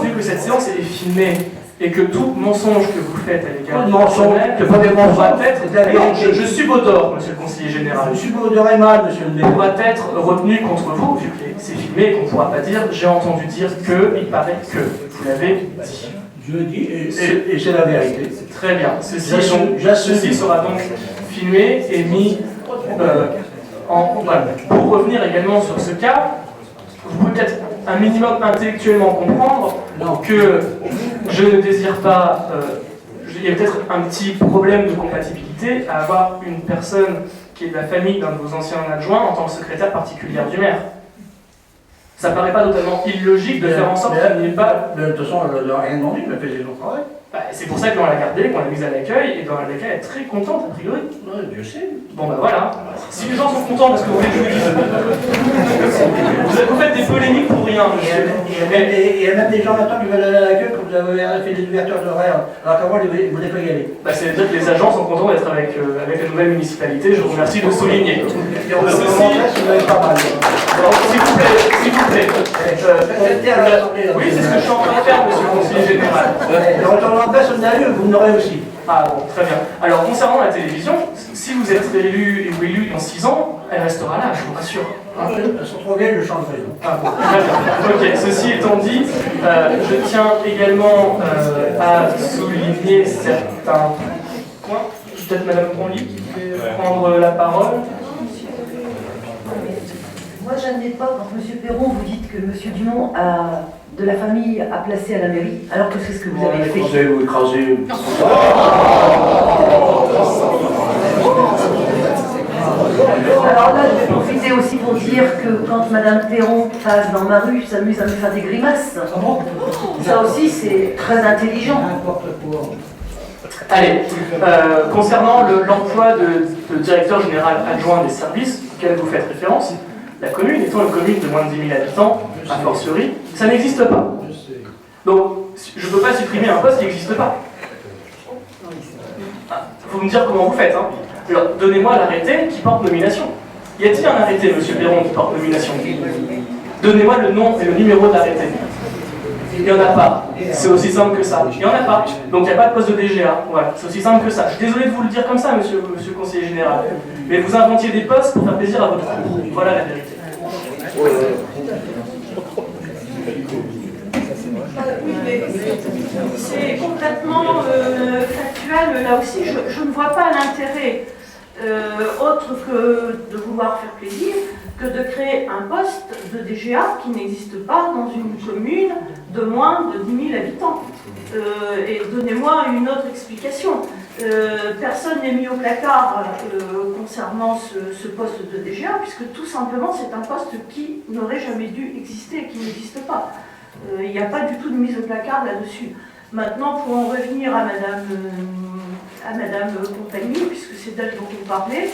Vu que cette séance est filmée et que tout mensonge que vous faites à l'égard du personnel c'est pas des mensonges, je subodore, monsieur le conseiller général. Je subodorais mal, monsieur le maire. Pourra être retenu contre vous, vu que c'est filmé et qu'on ne pourra pas dire j'ai entendu dire que, il paraît que. Vous l'avez dit. Je le dis, et c'est la vérité. Très bien. Ceci sera donc filmé et mis en... Voilà. Pour revenir également sur ce cas, vous pouvez peut-être un minimum intellectuellement comprendre que je ne désire pas... il y a peut-être un petit problème de compatibilité à avoir une personne qui est de la famille d'un de vos anciens adjoints en tant que secrétaire particulière du maire. Ça paraît pas totalement illogique de faire en sorte qu'il n'y ait pas... De toute façon, elle n'a rien demandé, elle a fait son travail. Bah, c'est pour ça qu'on l'a gardée, qu'on l'a mise à l'accueil, et dans l'accueil, elle est très contente, a priori. Ouais, Dieu sait. Bon bah voilà. Si les gens sont contents parce que vous voulez que je vous dise... Vous faites des polémiques pour rien, monsieur. Et il y a même des gens maintenant qui veulent aller à l'accueil quand vous avez fait des ouvertures d'horaire, alors qu'avant, ils ne voulaient pas y aller. Bah, c'est-à-dire que les agents sont contents d'être avec la nouvelle municipalité, je vous remercie de le souligner. Et on va pas mal. Alors, s'il vous plaît, oui, c'est ce que je suis en train de faire, monsieur le conseiller général. Et retournant en presse, on a eu, vous en aurez aussi. Ah bon, très bien. Alors, concernant la télévision, si vous êtes élu ou élu dans 6 ans, elle restera là, je vous rassure. Elles sont trop vieilles, je change de raison. Ah bon, très bien. Ok, ceci étant dit, je tiens également à souligner certains points. Peut-être Madame Conly qui veut prendre la parole. Moi, j'admets pas quand M. Perron, vous dites que M. Dumont de la famille a placé à la mairie, alors que c'est ce que vous avez fait. Écrasez, écrasez. Alors là, je vais profiter aussi pour dire que quand Mme Perron passe dans ma rue, s'amuse à me faire des grimaces. Ça aussi, c'est très intelligent. N'importe quoi. Allez, concernant l'emploi de directeur général adjoint des services auquel vous faites référence, la commune étant une commune de moins de 10 000 habitants, a fortiori, ça n'existe pas. Donc, je ne peux pas supprimer un poste qui n'existe pas. Il faut me dire comment vous faites. Hein. Alors, donnez-moi l'arrêté qui porte nomination. Y a-t-il un arrêté, M. Perron, qui porte nomination? Donnez-moi le nom et le numéro de l'arrêté. Il n'y en a pas. C'est aussi simple que ça. Il n'y en a pas. Donc il n'y a pas de poste de DGA. Voilà. C'est aussi simple que ça. Je suis désolé de vous le dire comme ça, monsieur le conseiller général. Mais vous inventiez des postes pour faire plaisir à votre cour. Voilà la vérité. Oui, mais c'est complètement factuel. Là aussi, je ne vois pas l'intérêt autre que de vouloir faire plaisir, que de créer un poste de DGA qui n'existe pas dans une commune de moins de 10 000 habitants. Et donnez-moi une autre explication. Personne n'est mis au placard concernant ce poste de DGA, puisque tout simplement c'est un poste qui n'aurait jamais dû exister et qui n'existe pas. Il n'y a pas du tout de mise au placard là-dessus. Maintenant, pour en revenir à Madame Compagnie, puisque c'est d'elle dont vous parlez,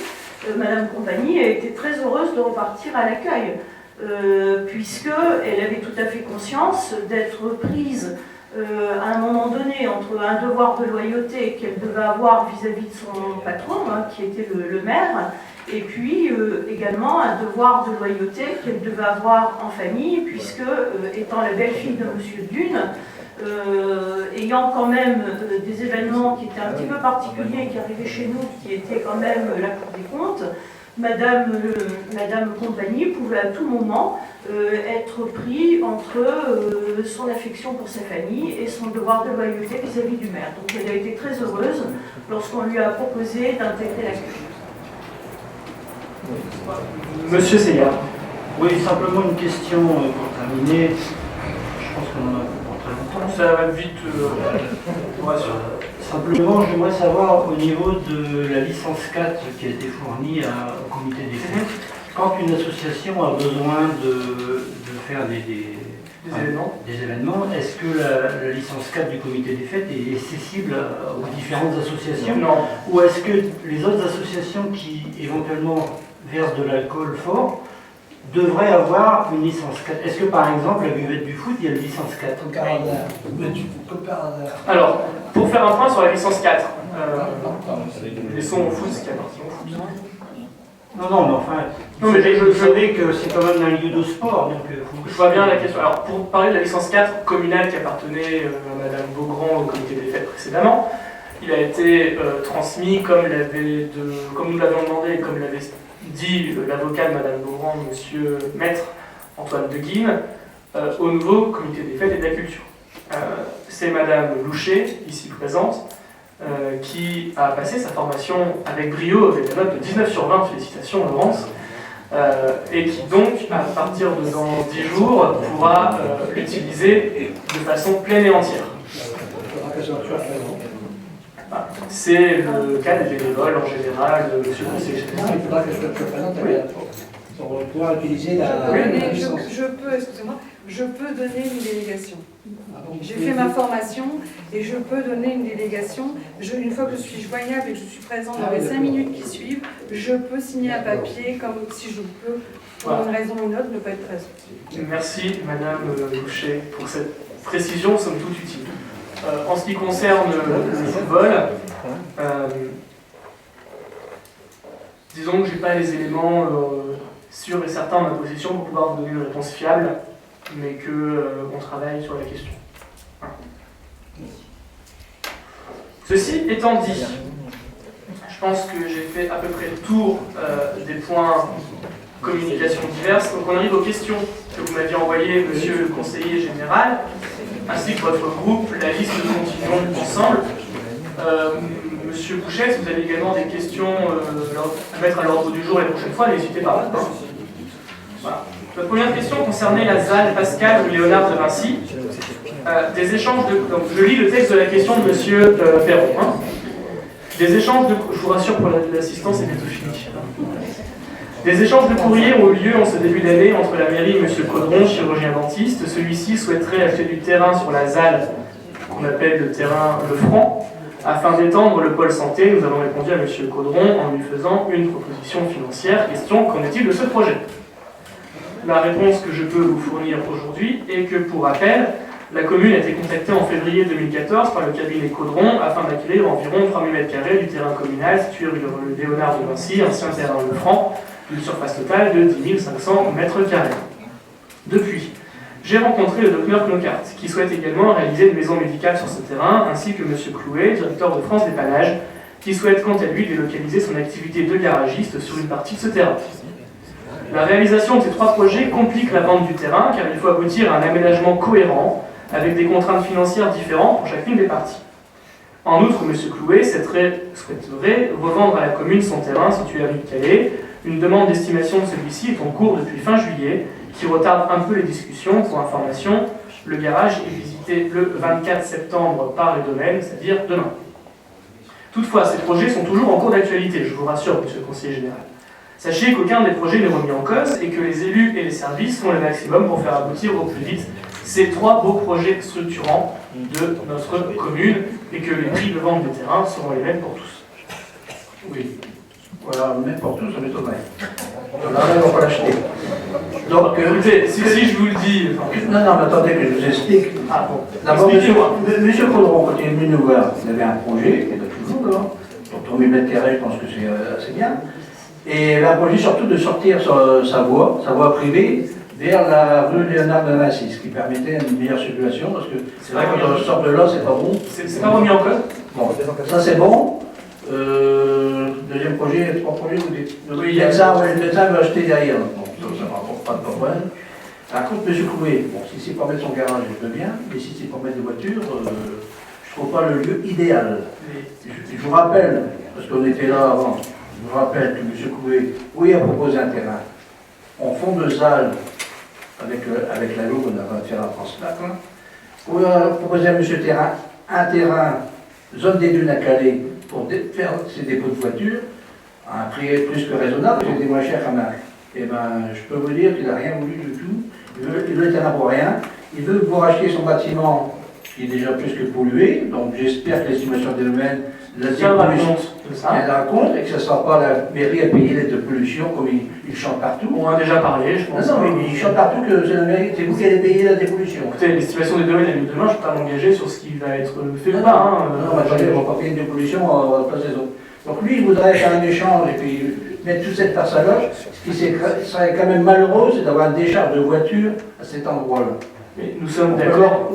Madame Compagnie a été très heureuse de repartir à l'accueil, puisqu'elle avait tout à fait conscience d'être prise à un moment donné entre un devoir de loyauté qu'elle devait avoir vis-à-vis de son patron, hein, qui était le maire, et puis également un devoir de loyauté qu'elle devait avoir en famille, puisque étant la belle-fille de M. Dune, ayant quand même des événements qui étaient un petit peu particuliers qui arrivaient chez nous, qui étaient quand même la Cour des comptes, Madame Compagnie pouvait à tout moment être pris entre son affection pour sa famille et son devoir de loyauté vis-à-vis du maire. Donc elle a été très heureuse lorsqu'on lui a proposé d'intégrer la curie. Monsieur Seyard. Oui, simplement une question pour terminer. Je pense qu'on en a pour très longtemps. Ça va vite, pour rassurer. Simplement, j'aimerais savoir au niveau de la licence 4 qui a été fournie au comité des fêtes, quand une association a besoin de faire des événements, est-ce que la licence 4 du comité des fêtes est accessible aux différentes associations? Non. Ou est-ce que les autres associations qui éventuellement versent de l'alcool fort devraient avoir une licence 4? Est-ce que par exemple la buvette du foot, il y a une licence 4? Comme par hasard. Alors, pour faire un point sur la licence 4, laissons au foot ce qui appartient au foot. Non, mais enfin, Non, mais je savais que c'est quand même un lieu de sport, donc je vois bien la question. Alors, pour parler de la licence 4 communale qui appartenait à Madame Beaugrand au comité des fêtes précédemment, il a été transmis, comme nous l'avions demandé et comme l'avait dit l'avocat de Madame Beaugrand, Monsieur Maître Antoine de Guine, au nouveau comité des fêtes et de la culture. C'est Madame Louchet, ici présente, qui a passé sa formation avec brio, avec la note de 19 sur 20, félicitations Laurence, et qui donc, à partir de dans 10 jours, pourra l'utiliser de façon pleine et entière. C'est le cas des bénévoles en général, monsieur le conseiller général. Il faudra que je te présente à la pour pouvoir utiliser la licence. Excusez-moi, je peux donner une délégation. Ah bon? J'ai fait ma formation et je peux donner une délégation. Une fois que je suis joignable et que je suis présente dans les 5 minutes qui suivent, je peux signer un papier comme si je peux, pour une raison ou une autre, ne pas être présente. Merci Madame Boucher pour cette précision, somme toute utile. En ce qui concerne le football, disons que je n'ai pas les éléments sûrs et certains en ma possession pour pouvoir vous donner une réponse fiable, mais qu'on travaille sur la question. Ceci étant dit, je pense que j'ai fait à peu près le tour des points communication diverses. Donc on arrive aux questions que vous m'aviez envoyées, monsieur le conseiller général, ainsi que votre groupe, la liste de continuons ensemble. Monsieur Bouchet, si vous avez également des questions à mettre à l'ordre du jour la prochaine fois, n'hésitez pas. Voilà. La première question concernait la ZAL Pascal ou Léonard de Vinci. Des échanges de... Donc je lis le texte de la question de monsieur Perron. Hein. Des échanges de... Je vous rassure pour l'assistance, c'est bientôt fini. Des échanges de courriers ont eu lieu en ce début d'année entre la mairie et M. Caudron, chirurgien dentiste. Celui-ci souhaiterait acheter du terrain sur la ZAL, qu'on appelle le terrain Le Franc, afin d'étendre le pôle santé. Nous avons répondu à M. Caudron en lui faisant une proposition financière. Question, qu'en est-il de ce projet? La réponse que je peux vous fournir aujourd'hui est que, pour rappel, la commune a été contactée en février 2014 par le cabinet Caudron afin d'acquérir environ 3000 m² du terrain communal situé rue Léonard de Vinci, ancien terrain Le Franc, d'une surface totale de 10 500 m². Depuis, j'ai rencontré le docteur Knockhart, qui souhaite également réaliser une maison médicale sur ce terrain, ainsi que M. Clouet, directeur de France Dépannage, qui souhaite quant à lui délocaliser son activité de garagiste sur une partie de ce terrain. La réalisation de ces trois projets complique la vente du terrain, car il faut aboutir à un aménagement cohérent, avec des contraintes financières différentes pour chacune des parties. En outre, M. Clouet souhaiterait revendre à la commune son terrain situé à Rue-de-Calais. Une demande d'estimation de celui-ci est en cours depuis fin juillet, qui retarde un peu les discussions. Pour information, le garage est visité le 24 septembre par les domaines, c'est-à-dire demain. Toutefois, ces projets sont toujours en cours d'actualité, je vous rassure, monsieur le conseiller général. Sachez qu'aucun des projets n'est remis en cause et que les élus et les services font le maximum pour faire aboutir au plus vite ces trois beaux projets structurants de notre commune et que les prix de vente des terrains seront les mêmes pour tous. Oui. Voilà, même pour tous, ça m'étonnerait. Là, on ne va pas l'acheter. Donc, écoutez, si je vous le dis... Non, mais attendez que je vous explique. Ah bon, d'abord, expliquez-moi. Monsieur Caudron, quand il est venu nous voir, il avait un projet, qui était toujours là. Donc 3000 m², je pense que c'est assez bien. Et il avait un projet surtout de sortir sa voie privée, vers la rue Léonard de Vinci, ce qui permettait une meilleure circulation, parce que c'est vrai que quand on sort de là, c'est pas bon. C'est pas remis en cause. Bon, ça c'est bon. Deuxième projet, trois projets, vous dites. Oui, le médecin veut acheter derrière. Bon, ça ne rapporte pas de problème. Par contre, M. Clouet, bon, si c'est pour mettre son garage, je veux bien, mais si c'est pour mettre des voitures, je ne trouve pas le lieu idéal. Je vous rappelle, parce qu'on était là avant, je vous rappelle que M. Clouet, oui, a proposé un terrain en fond de salle, avec la loupe, on a fait la transplaque, oui, a proposé à M. Terrain un terrain, zone des dunes à Calais, pour faire ses dépôts de voitures, à un prix plus que raisonnable, c'était moins cher qu'à Marc. Eh bien, je peux vous dire qu'il n'a rien voulu du tout. Il veut le terrain pour rien. Il veut vous racheter son bâtiment, qui est déjà plus que pollué. Donc j'espère que l'estimation des domaines tiendra compte et que ce ne sera pas la mairie à payer l'aide de pollution comme il chante partout. On en a déjà parlé, je pense. Non, mais il chante partout que c'est la mairie, c'est vous qui allez payer la dépollution. Écoutez, l'estimation des domaines et demain, je ne peux pas m'engager sur ce qui va être fait ou pas. Non, mais attendez, on ne va pas payer une dépollution à la place des autres. Donc lui, il voudrait faire un échange et puis mettre toute cette face à loge. Ce qui serait quand même malheureux, c'est d'avoir une décharge de voitures à cet endroit-là. Mais nous sommes d'accord,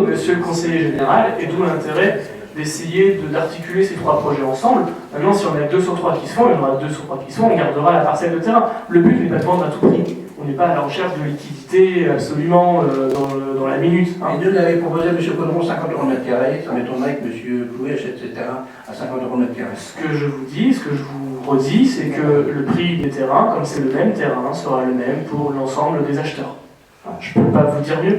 monsieur le conseiller général, et d'où l'intérêt d'essayer d'articuler ces trois projets ensemble. Maintenant, si on a 2 sur 3 qui se font, il y en aura 2 sur 3 qui se font, on gardera la parcelle de terrain. Le but n'est pas de vendre à tout prix. On n'est pas à la recherche de liquidité absolument dans la minute. Hein. Et nous, on avait proposé à M. Caudron 50 € le mètre carré. Ça m'étonnerait que M. Clouet achète ses terrains à 50 € le mètre carré. Ce que je vous dis, ce que je vous redis, c'est que le prix des terrains, comme c'est le même terrain, sera le même pour l'ensemble des acheteurs. Enfin, je ne peux pas vous dire mieux.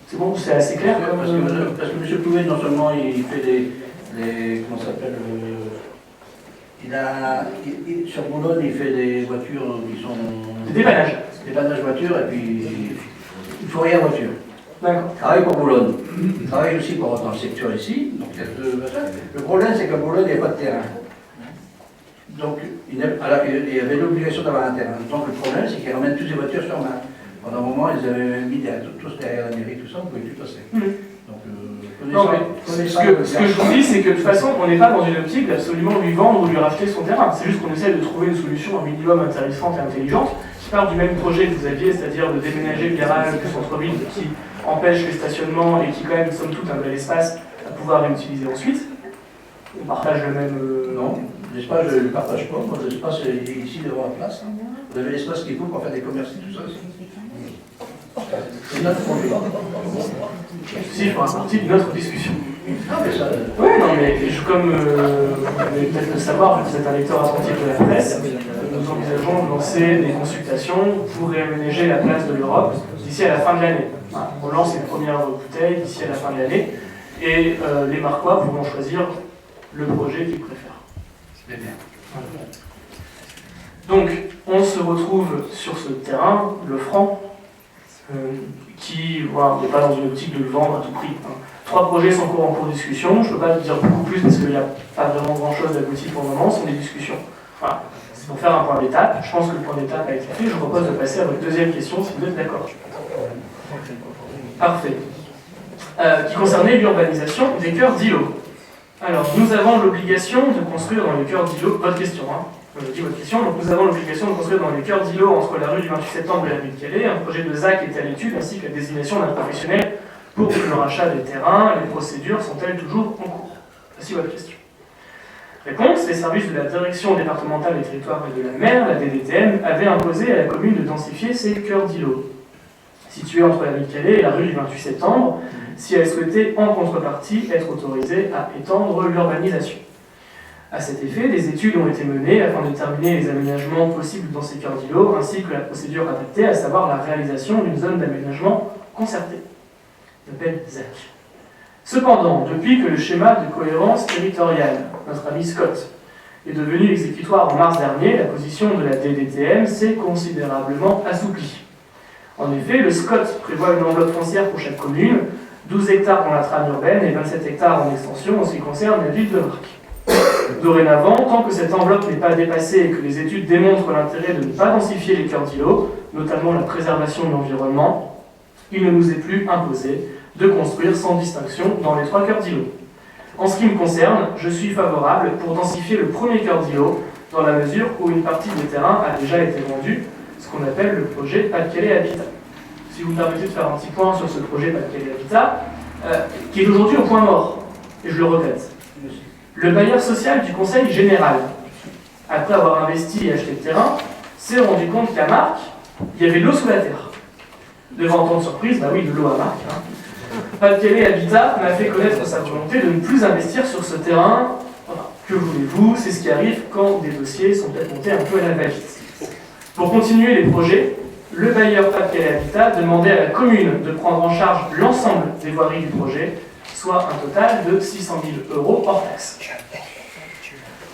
C'est bon, c'est assez clair. Parce que M. Clouet, non seulement il fait comment ça s'appelle, sur Boulogne, il fait des voitures qui sont... Des dépannages. Des dépannages voitures, et puis il faut rien voiture. D'accord. Il travaille pour Boulogne. Il travaille aussi dans le secteur ici. Donc, le problème, c'est qu'à Boulogne, il n'y a pas de terrain. Donc, il y avait l'obligation d'avoir un terrain. Donc, le problème, c'est qu'ils ramènent toutes les voitures sur main. Pendant un moment, ils avaient mis tous derrière la mairie, tout ça, on ne pouvait plus passer. Donc, non, mais ce que je vous dis, c'est que de toute façon, on n'est pas dans une optique d'absolument lui vendre ou lui racheter son terrain. C'est juste qu'on essaie de trouver une solution un minimum intéressante et intelligente qui part du même projet que vous aviez, c'est-à-dire de déménager le garage du centre-ville qui empêche les stationnements et qui, quand même, somme toute, un bel espace à pouvoir réutiliser ensuite. On partage le même. Non, l'espace, je ne le partage pas. Moi, l'espace est ici devant la place. Vous avez l'espace qu'il faut pour faire des commerces et tout ça aussi. C'est notre projet. Si, il fera partie d'une autre discussion. Ah, mais ça. Oui, non, mais comme vous devez peut-être le savoir, vous êtes un lecteur attentif de la presse, nous envisageons de lancer des consultations pour réaménager la place de l'Europe d'ici à la fin de l'année. On lance les premières bouteilles d'ici à la fin de l'année et les Marquois pourront choisir le projet qu'ils préfèrent. C'est bien. Donc, on se retrouve sur ce terrain, le franc, qui n'est pas dans une optique de le vendre à tout prix. 3 projets sont encore en cours de discussion. Je ne peux pas dire beaucoup plus parce qu'il n'y a pas vraiment grand-chose d'abouti pour le moment. Ce sont des discussions. Voilà. C'est pour faire un point d'étape. Je pense que le point d'étape a été fait. Je vous propose de passer à votre deuxième question, si vous êtes d'accord. Parfait. Qui concernait l'urbanisation des cœurs d'îlots. Alors, nous avons l'obligation de construire dans les cœurs d'îlots... Votre question, hein. Je dis votre question. Donc, nous avons l'obligation de construire dans les cœurs d'îlots entre la rue du 28 septembre et la rue de Calais. Un projet de ZAC est à l'étude, ainsi que la désignation d'un professionnel pour le rachat des terrains. Les procédures sont-elles toujours en cours? Voici votre question. Réponse. Les services de la Direction départementale des territoires et de la mer, la DDTM, avaient imposé à la commune de densifier ses cœurs d'îlots, situés entre la rue de Calais et la rue du 28 septembre, si elle souhaitait en contrepartie être autorisée à étendre l'urbanisation. À cet effet, des études ont été menées afin de déterminer les aménagements possibles dans ces cœurs d'îlots, ainsi que la procédure adaptée, à savoir la réalisation d'une zone d'aménagement concertée, l'appel ZAC. Cependant, depuis que le schéma de cohérence territoriale, notre ami Scott, est devenu exécutoire en mars dernier, la position de la DDTM s'est considérablement assouplie. En effet, le SCOT prévoit une enveloppe foncière pour chaque commune, 12 hectares dans la trame urbaine et 27 hectares en extension en ce qui concerne la ville de Marc. Dorénavant, tant que cette enveloppe n'est pas dépassée et que les études démontrent l'intérêt de ne pas densifier les cœurs d'îlots, notamment la préservation de l'environnement, il ne nous est plus imposé de construire sans distinction dans les 3 cœurs d'îlots. En ce qui me concerne, je suis favorable pour densifier le premier cœur d'îlot dans la mesure où une partie des terrains a déjà été vendue, ce qu'on appelle le projet Pas-de-Calais Habitat. Si vous me permettez de faire un petit point sur ce projet Pas-de-Calais Habitat, qui est aujourd'hui au point mort, et je le regrette. Le bailleur social du Conseil général, après avoir investi et acheté le terrain, s'est rendu compte qu'à Marc, il y avait de l'eau sous la terre. Devant tant de surprise, bah oui, de l'eau à Marc. Pas-de-Calais Habitat m'a fait connaître sa volonté de ne plus investir sur ce terrain. Voilà. Que voulez-vous, c'est ce qui arrive quand des dossiers sont peut-être montés un peu à la va-vite. Pour continuer les projets, le bailleur Pas-de-Calais Habitat demandait à la commune de prendre en charge l'ensemble des voiries du projet, soit un total de 600 000 € hors taxe.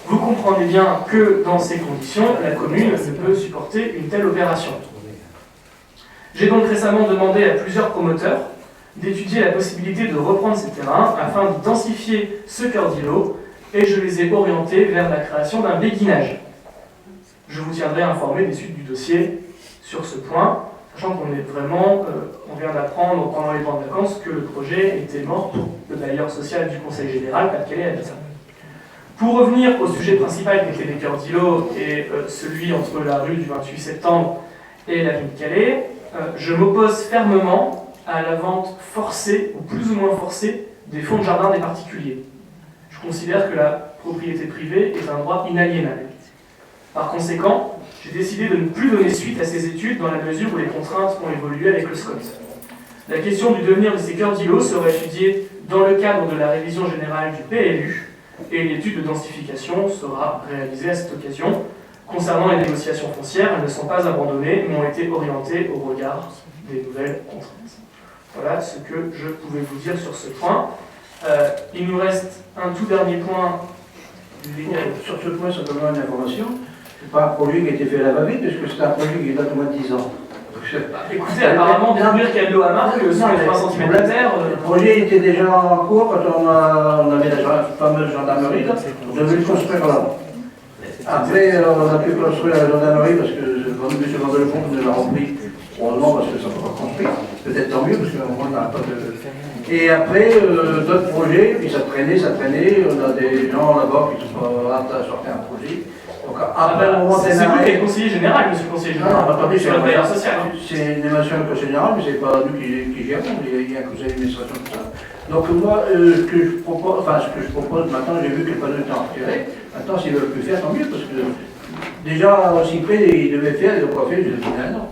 Vous comprenez bien que dans ces conditions, la commune ne peut supporter une telle opération. J'ai donc récemment demandé à plusieurs promoteurs d'étudier la possibilité de reprendre ces terrains afin de densifier ce cœur d'îlot et je les ai orientés vers la création d'un béguinage. Je vous tiendrai informé des suites du dossier sur ce point, sachant qu'on est vraiment, on vient d'apprendre pendant les temps de vacances que le projet était mort pour le bailleur social du Conseil général, Pas-de-Calais Habitat. Pour revenir au sujet principal qui était les cœurs d'îlot et celui entre la rue du 28 septembre et la rue de Calais, je m'oppose fermement à la vente forcée, ou plus ou moins forcée, des fonds de jardin des particuliers. Je considère que la propriété privée est un droit inaliénable. Par conséquent, j'ai décidé de ne plus donner suite à ces études dans la mesure où les contraintes ont évolué avec le SCOT. La question du devenir de ces cœurs d'îlot sera étudiée dans le cadre de la révision générale du PLU et l'étude de densification sera réalisée à cette occasion. Concernant les négociations foncières, elles ne sont pas abandonnées, mais ont été orientées au regard des nouvelles contraintes. Voilà ce que je pouvais vous dire sur ce point. Il nous reste un tout dernier point Sur ce point, simplement une information. C'est pas un projet qui a été fait à la va-vite, puisque c'est un projet qui date au moins de 10 ans. Écoutez, apparemment, découvrir qu'il y a de l'eau à Marc, sur les 3 cm de terre. Le projet était déjà en cours quand on avait la fameuse gendarmerie, là, on devait le construire là. Après, on a pu construire la gendarmerie parce que M. Vandelfond nous l'a repris, heureusement parce que ça ne peut pas construire. Peut-être tant mieux parce qu'à un moment, on n'a pas de. Et après, d'autres projets, puis ça traînait, on a des gens là-bas qui sont pas aptes à sortir un projet. Donc après, au moment c'est vous qui êtes conseiller général, monsieur le conseiller général. Attendez, sur le bailleur social. C'est une émission du conseil général, mais c'est pas nous qui gérons, il y a un conseil d'administration pour ça. Donc moi, ce que je propose maintenant, j'ai vu que le panneau était retiré. Maintenant, s'ils ne veulent plus faire, tant mieux, parce que déjà, aussi près, ils devaient faire, ils n'ont pas fait, je dis non.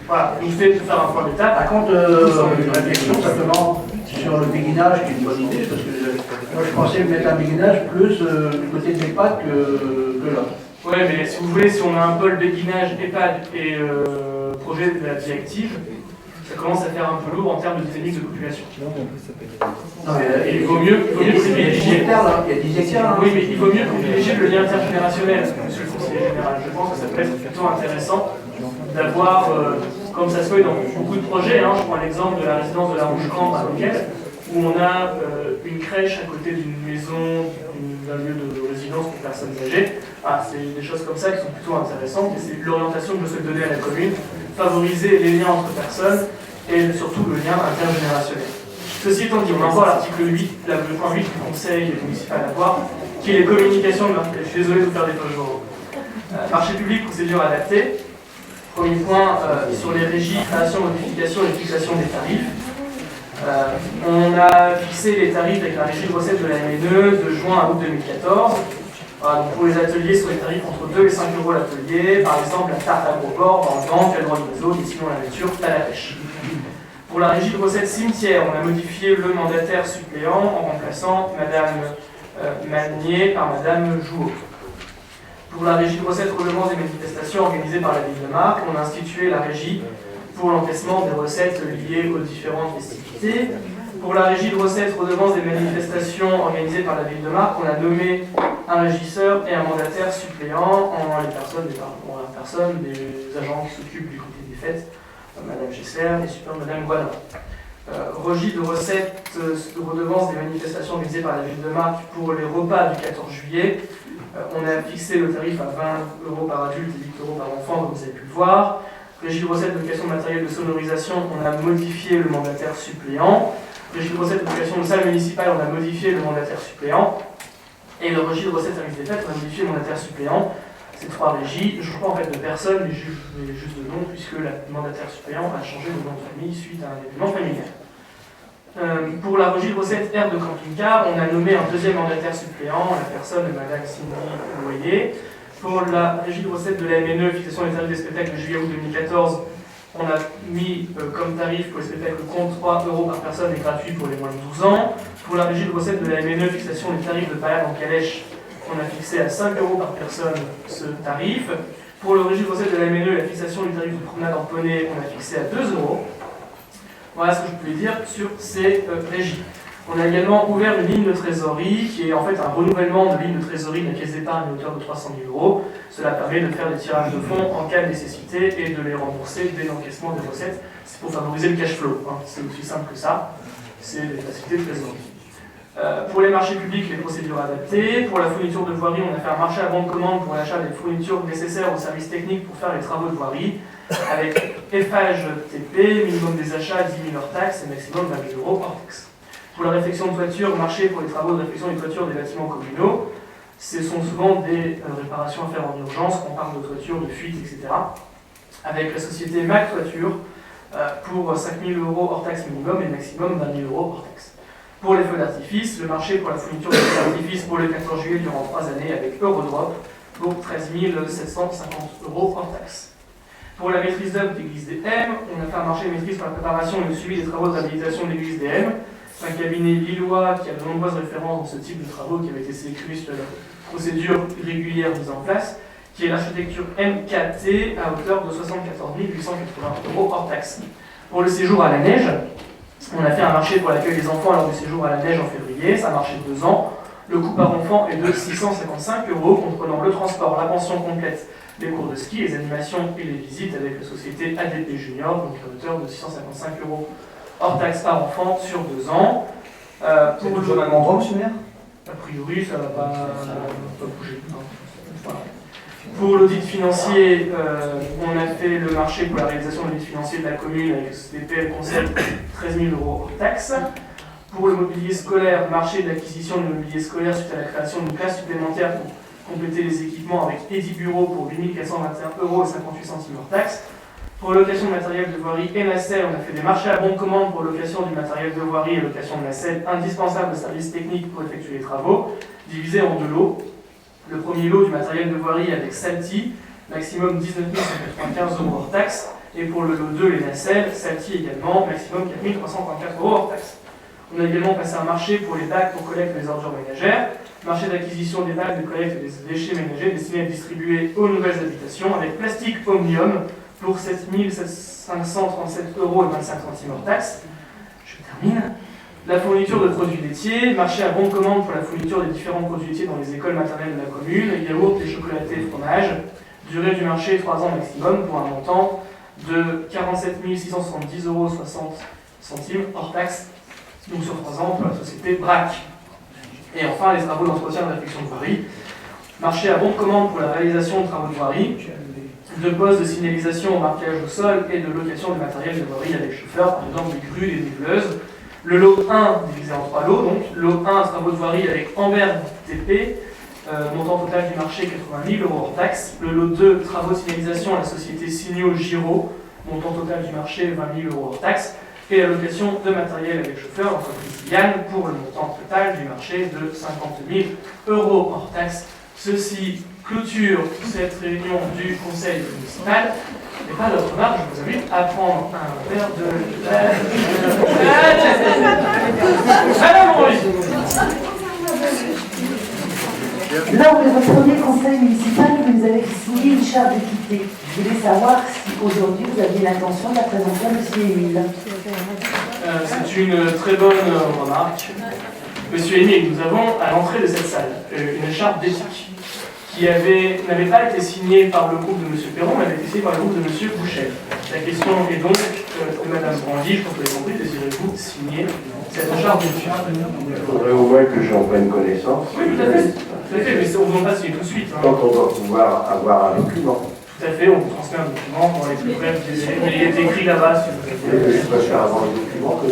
Voilà, je vais faire un point d'étape. Par contre, une réflexion simplement sur le béguinage, qui est une bonne idée, parce que moi je pensais mettre un béguinage plus du côté des pattes que là. Oui, mais si vous voulez, si on a un pôle béguinage, EHPAD et projet de la vie active, ça commence à faire un peu lourd en termes de dynamique de population. Non, mais, il vaut mieux privilégier. Il y a 10 hectares. Oui, mais il vaut mieux privilégier le lien intergénérationnel, monsieur le conseiller général. Je pense que ça peut être plutôt intéressant d'avoir, comme ça se fait dans beaucoup de projets, je prends l'exemple de la résidence de la Rouge-Camp à Loquet, où on a une crèche à côté d'une maison, d'un lieu de résidence pour personnes âgées. C'est des choses comme ça qui sont plutôt intéressantes, et c'est l'orientation que je souhaite donner à la commune, favoriser les liens entre personnes et surtout le lien intergénérationnel. Ceci étant dit, on a encore l'article 8, le point 8 du conseil municipal à voir, qui est les communications de marché. Je suis désolé de vous faire des pages euros. Marché public, procédure adaptée. Premier point, sur les régies, création, modification et fixation des tarifs. On a fixé les tarifs avec la régie de recettes de la MNE de juin à août 2014. Donc pour les ateliers, sur les tarifs entre 2 et 5 euros l'atelier, par exemple la tarte agroport, dans le vent, le droit d'oiseau, sinon la nature, à la pêche. Pour la régie de recettes cimetière, on a modifié le mandataire suppléant en remplaçant Madame Magnier par Madame Jouot. Pour la régie de recettes redevances des manifestations organisées par la ville de Marc, on a institué la régie pour l'encaissement des recettes liées aux différentes festivités. Pour la régie de recettes redevances des manifestations organisées par la ville de Marc, on a nommé un régisseur et un mandataire suppléant en la personne des agents qui s'occupent du côté des fêtes, Madame Gessler et super Madame Guadin. Régie de recettes de redevances des manifestations organisées par la ville de Marc pour les repas du 14 juillet. On a fixé le tarif à 20 euros par adulte et 8 euros par enfant, comme vous avez pu le voir. Régie de recettes de location de matériel de sonorisation, on a modifié le mandataire suppléant. Régie de recettes de location de salle municipale, on a modifié le mandataire suppléant. Et le régie de recettes service des fêtes, on a modifié le mandataire suppléant. Ces 3 régies ne changent pas en fait de personne, mais juste de nom, puisque le mandataire suppléant a changé de nom de famille suite à un événement familial. Pour la régie de recettes aire de camping-car, on a nommé un deuxième mandataire suppléant, la personne de Madame Cindy Loyer. Pour la régie de recettes de la MNE, fixation des tarifs des spectacles de juillet-août 2014, on a mis comme tarif pour les spectacles compte 3 euros par personne et gratuit pour les moins de 12 ans. Pour la régie de recettes de la MNE, fixation des tarifs de parade en calèche, on a fixé à 5 euros par personne ce tarif. Pour le régie de recettes de la MNE, la fixation du tarif de promenade en poney, on a fixé à 2 euros. Voilà ce que je pouvais dire sur ces régies. On a également ouvert une ligne de trésorerie qui est en fait un renouvellement de ligne de trésorerie de la caisse d'épargne à hauteur de 300 000 euros. Cela permet de faire des tirages de fonds en cas de nécessité et de les rembourser dès l'encaissement des recettes. C'est pour favoriser le cash flow, c'est aussi simple que ça. C'est des facilités de trésorerie. Pour les marchés publics, les procédures adaptées. Pour la fourniture de voirie, on a fait un marché à bon de commande pour l'achat des fournitures nécessaires aux services techniques pour faire les travaux de voirie, avec Eiffage TP, minimum des achats 10 000 hors taxes et maximum 20 000 euros hors taxes. Pour la réfection de toiture, marché pour les travaux de réfection des toitures des bâtiments communaux, ce sont souvent des réparations à faire en urgence, on parle de toiture, de fuite, etc. Avec la société Mac Toiture pour 5 000 euros hors taxe minimum et maximum 20 000 euros hors taxe. Pour les feux d'artifice, le marché pour la fourniture de feux d'artifice pour le 14 juillet durant 3 années avec Eurodrop pour 13 750 euros hors taxe. Pour la maîtrise d'œuvre d'église des M, on a fait un marché de maîtrise pour la préparation et le suivi des travaux de réhabilitation de l'église des M. C'est un cabinet lillois qui a de nombreuses références dans ce type de travaux qui avait été sélectionné sur la procédure régulière mise en place, qui est l'architecture MKT à hauteur de 74 880 euros hors taxe. Pour le séjour à la neige, on a fait un marché pour l'accueil des enfants lors du séjour à la neige en février, ça a marché de 2 ans. Le coût par enfant est de 655 €, comprenant le transport, la pension complète, les cours de ski, les animations et les visites avec la société ADP Junior, donc à hauteur de 655 € hors taxe par enfant sur 2 ans. C'est toujours le même endroit, monsieur le maire? A priori, ça ne va pas bouger. Voilà. Pour l'audit financier, on a fait le marché pour la réalisation de l'audit financier de la commune avec des PL Conseil 13 000 € hors taxe. Pour le mobilier scolaire, marché de l'acquisition de mobilier scolaire suite à la création d'une classe supplémentaire pour compléter les équipements avec Eddy Bureau pour 8 421 € et 58 centimes hors taxe. Pour location de matériel de voirie et nacelle, on a fait des marchés à bon de commande pour location du matériel de voirie et location de nacelle indispensable de services techniques pour effectuer les travaux, divisés en 2 lots. Le premier lot du matériel de voirie avec Salty, maximum 19 195 € hors taxe, et pour le lot 2, les nacelles, Salty également, maximum 4 334 € hors taxe. On a également passé un marché pour les bacs pour collecte des ordures ménagères, marché d'acquisition des bacs de collecte des déchets ménagers destinés à être distribués aux nouvelles habitations avec Plastique Omnium pour 7 537 € et 25 centimes hors taxe. Je termine. La fourniture de produits laitiers, marché à bon de commande pour la fourniture des différents produits laitiers dans les écoles maternelles de la commune, yaourts, et chocolatés et fromage. Durée du marché 3 ans maximum pour un montant de 47 670 € 60 centimes hors taxe, donc sur 3 ans pour la société BRAC. Et enfin, les travaux d'entretien de réfection de voirie. Marché à bon de commande pour la réalisation de travaux de voirie, de postes de signalisation au marquage au sol et de location de matériel de voirie avec chauffeur, par exemple des grues et des néveleuses. Le lot 1, divisé en 3 lots, donc lot 1, travaux de voirie avec Amber TP, montant total du marché 80 000 € hors taxe. Le lot 2, travaux de signalisation à la société Signaux Giro, montant total du marché 20 000 € hors taxe. Et la location de matériel avec chauffeur, l'entreprise Yann, pour le montant total du marché de 50 000 € hors taxe. Ceci clôture cette réunion du conseil municipal. Et pas d'autre remarque, je vous invite à prendre un verre de... Lors de votre premier conseil municipal, vous avez signé une charte d'équité. Je voulais savoir si aujourd'hui vous aviez l'intention de la présenter à M. Émile. C'est une très bonne remarque. Monsieur Émile, nous avons à l'entrée de cette salle une charte d'éthique qui n'avait pas été signée par le groupe de M. Perron, mais avait été signée par le groupe de M. Boucher. La question est donc, Mme Brandy, je pense que vous l'avez compris, désirez-vous signer cette charte d'éthique? Il faudrait au moins que j'en prenne connaissance. Oui, tout à fait. Tout à fait, mais on ne va pas signer tout de suite. Donc on doit pouvoir avoir un document. Tout à fait, on vous transmet un document pour les plus brefs délais. Il est écrit là-bas si vous voulez. Je préfère avoir le document que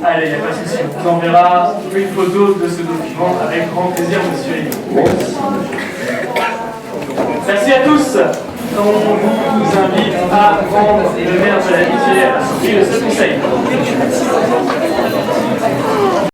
Allez, il n'y a pas de souci. On vous enverra une photo de ce document avec grand plaisir, monsieur Émile. Merci à tous. On vous invite à prendre le verre de l'amitié à la sortie de ce conseil.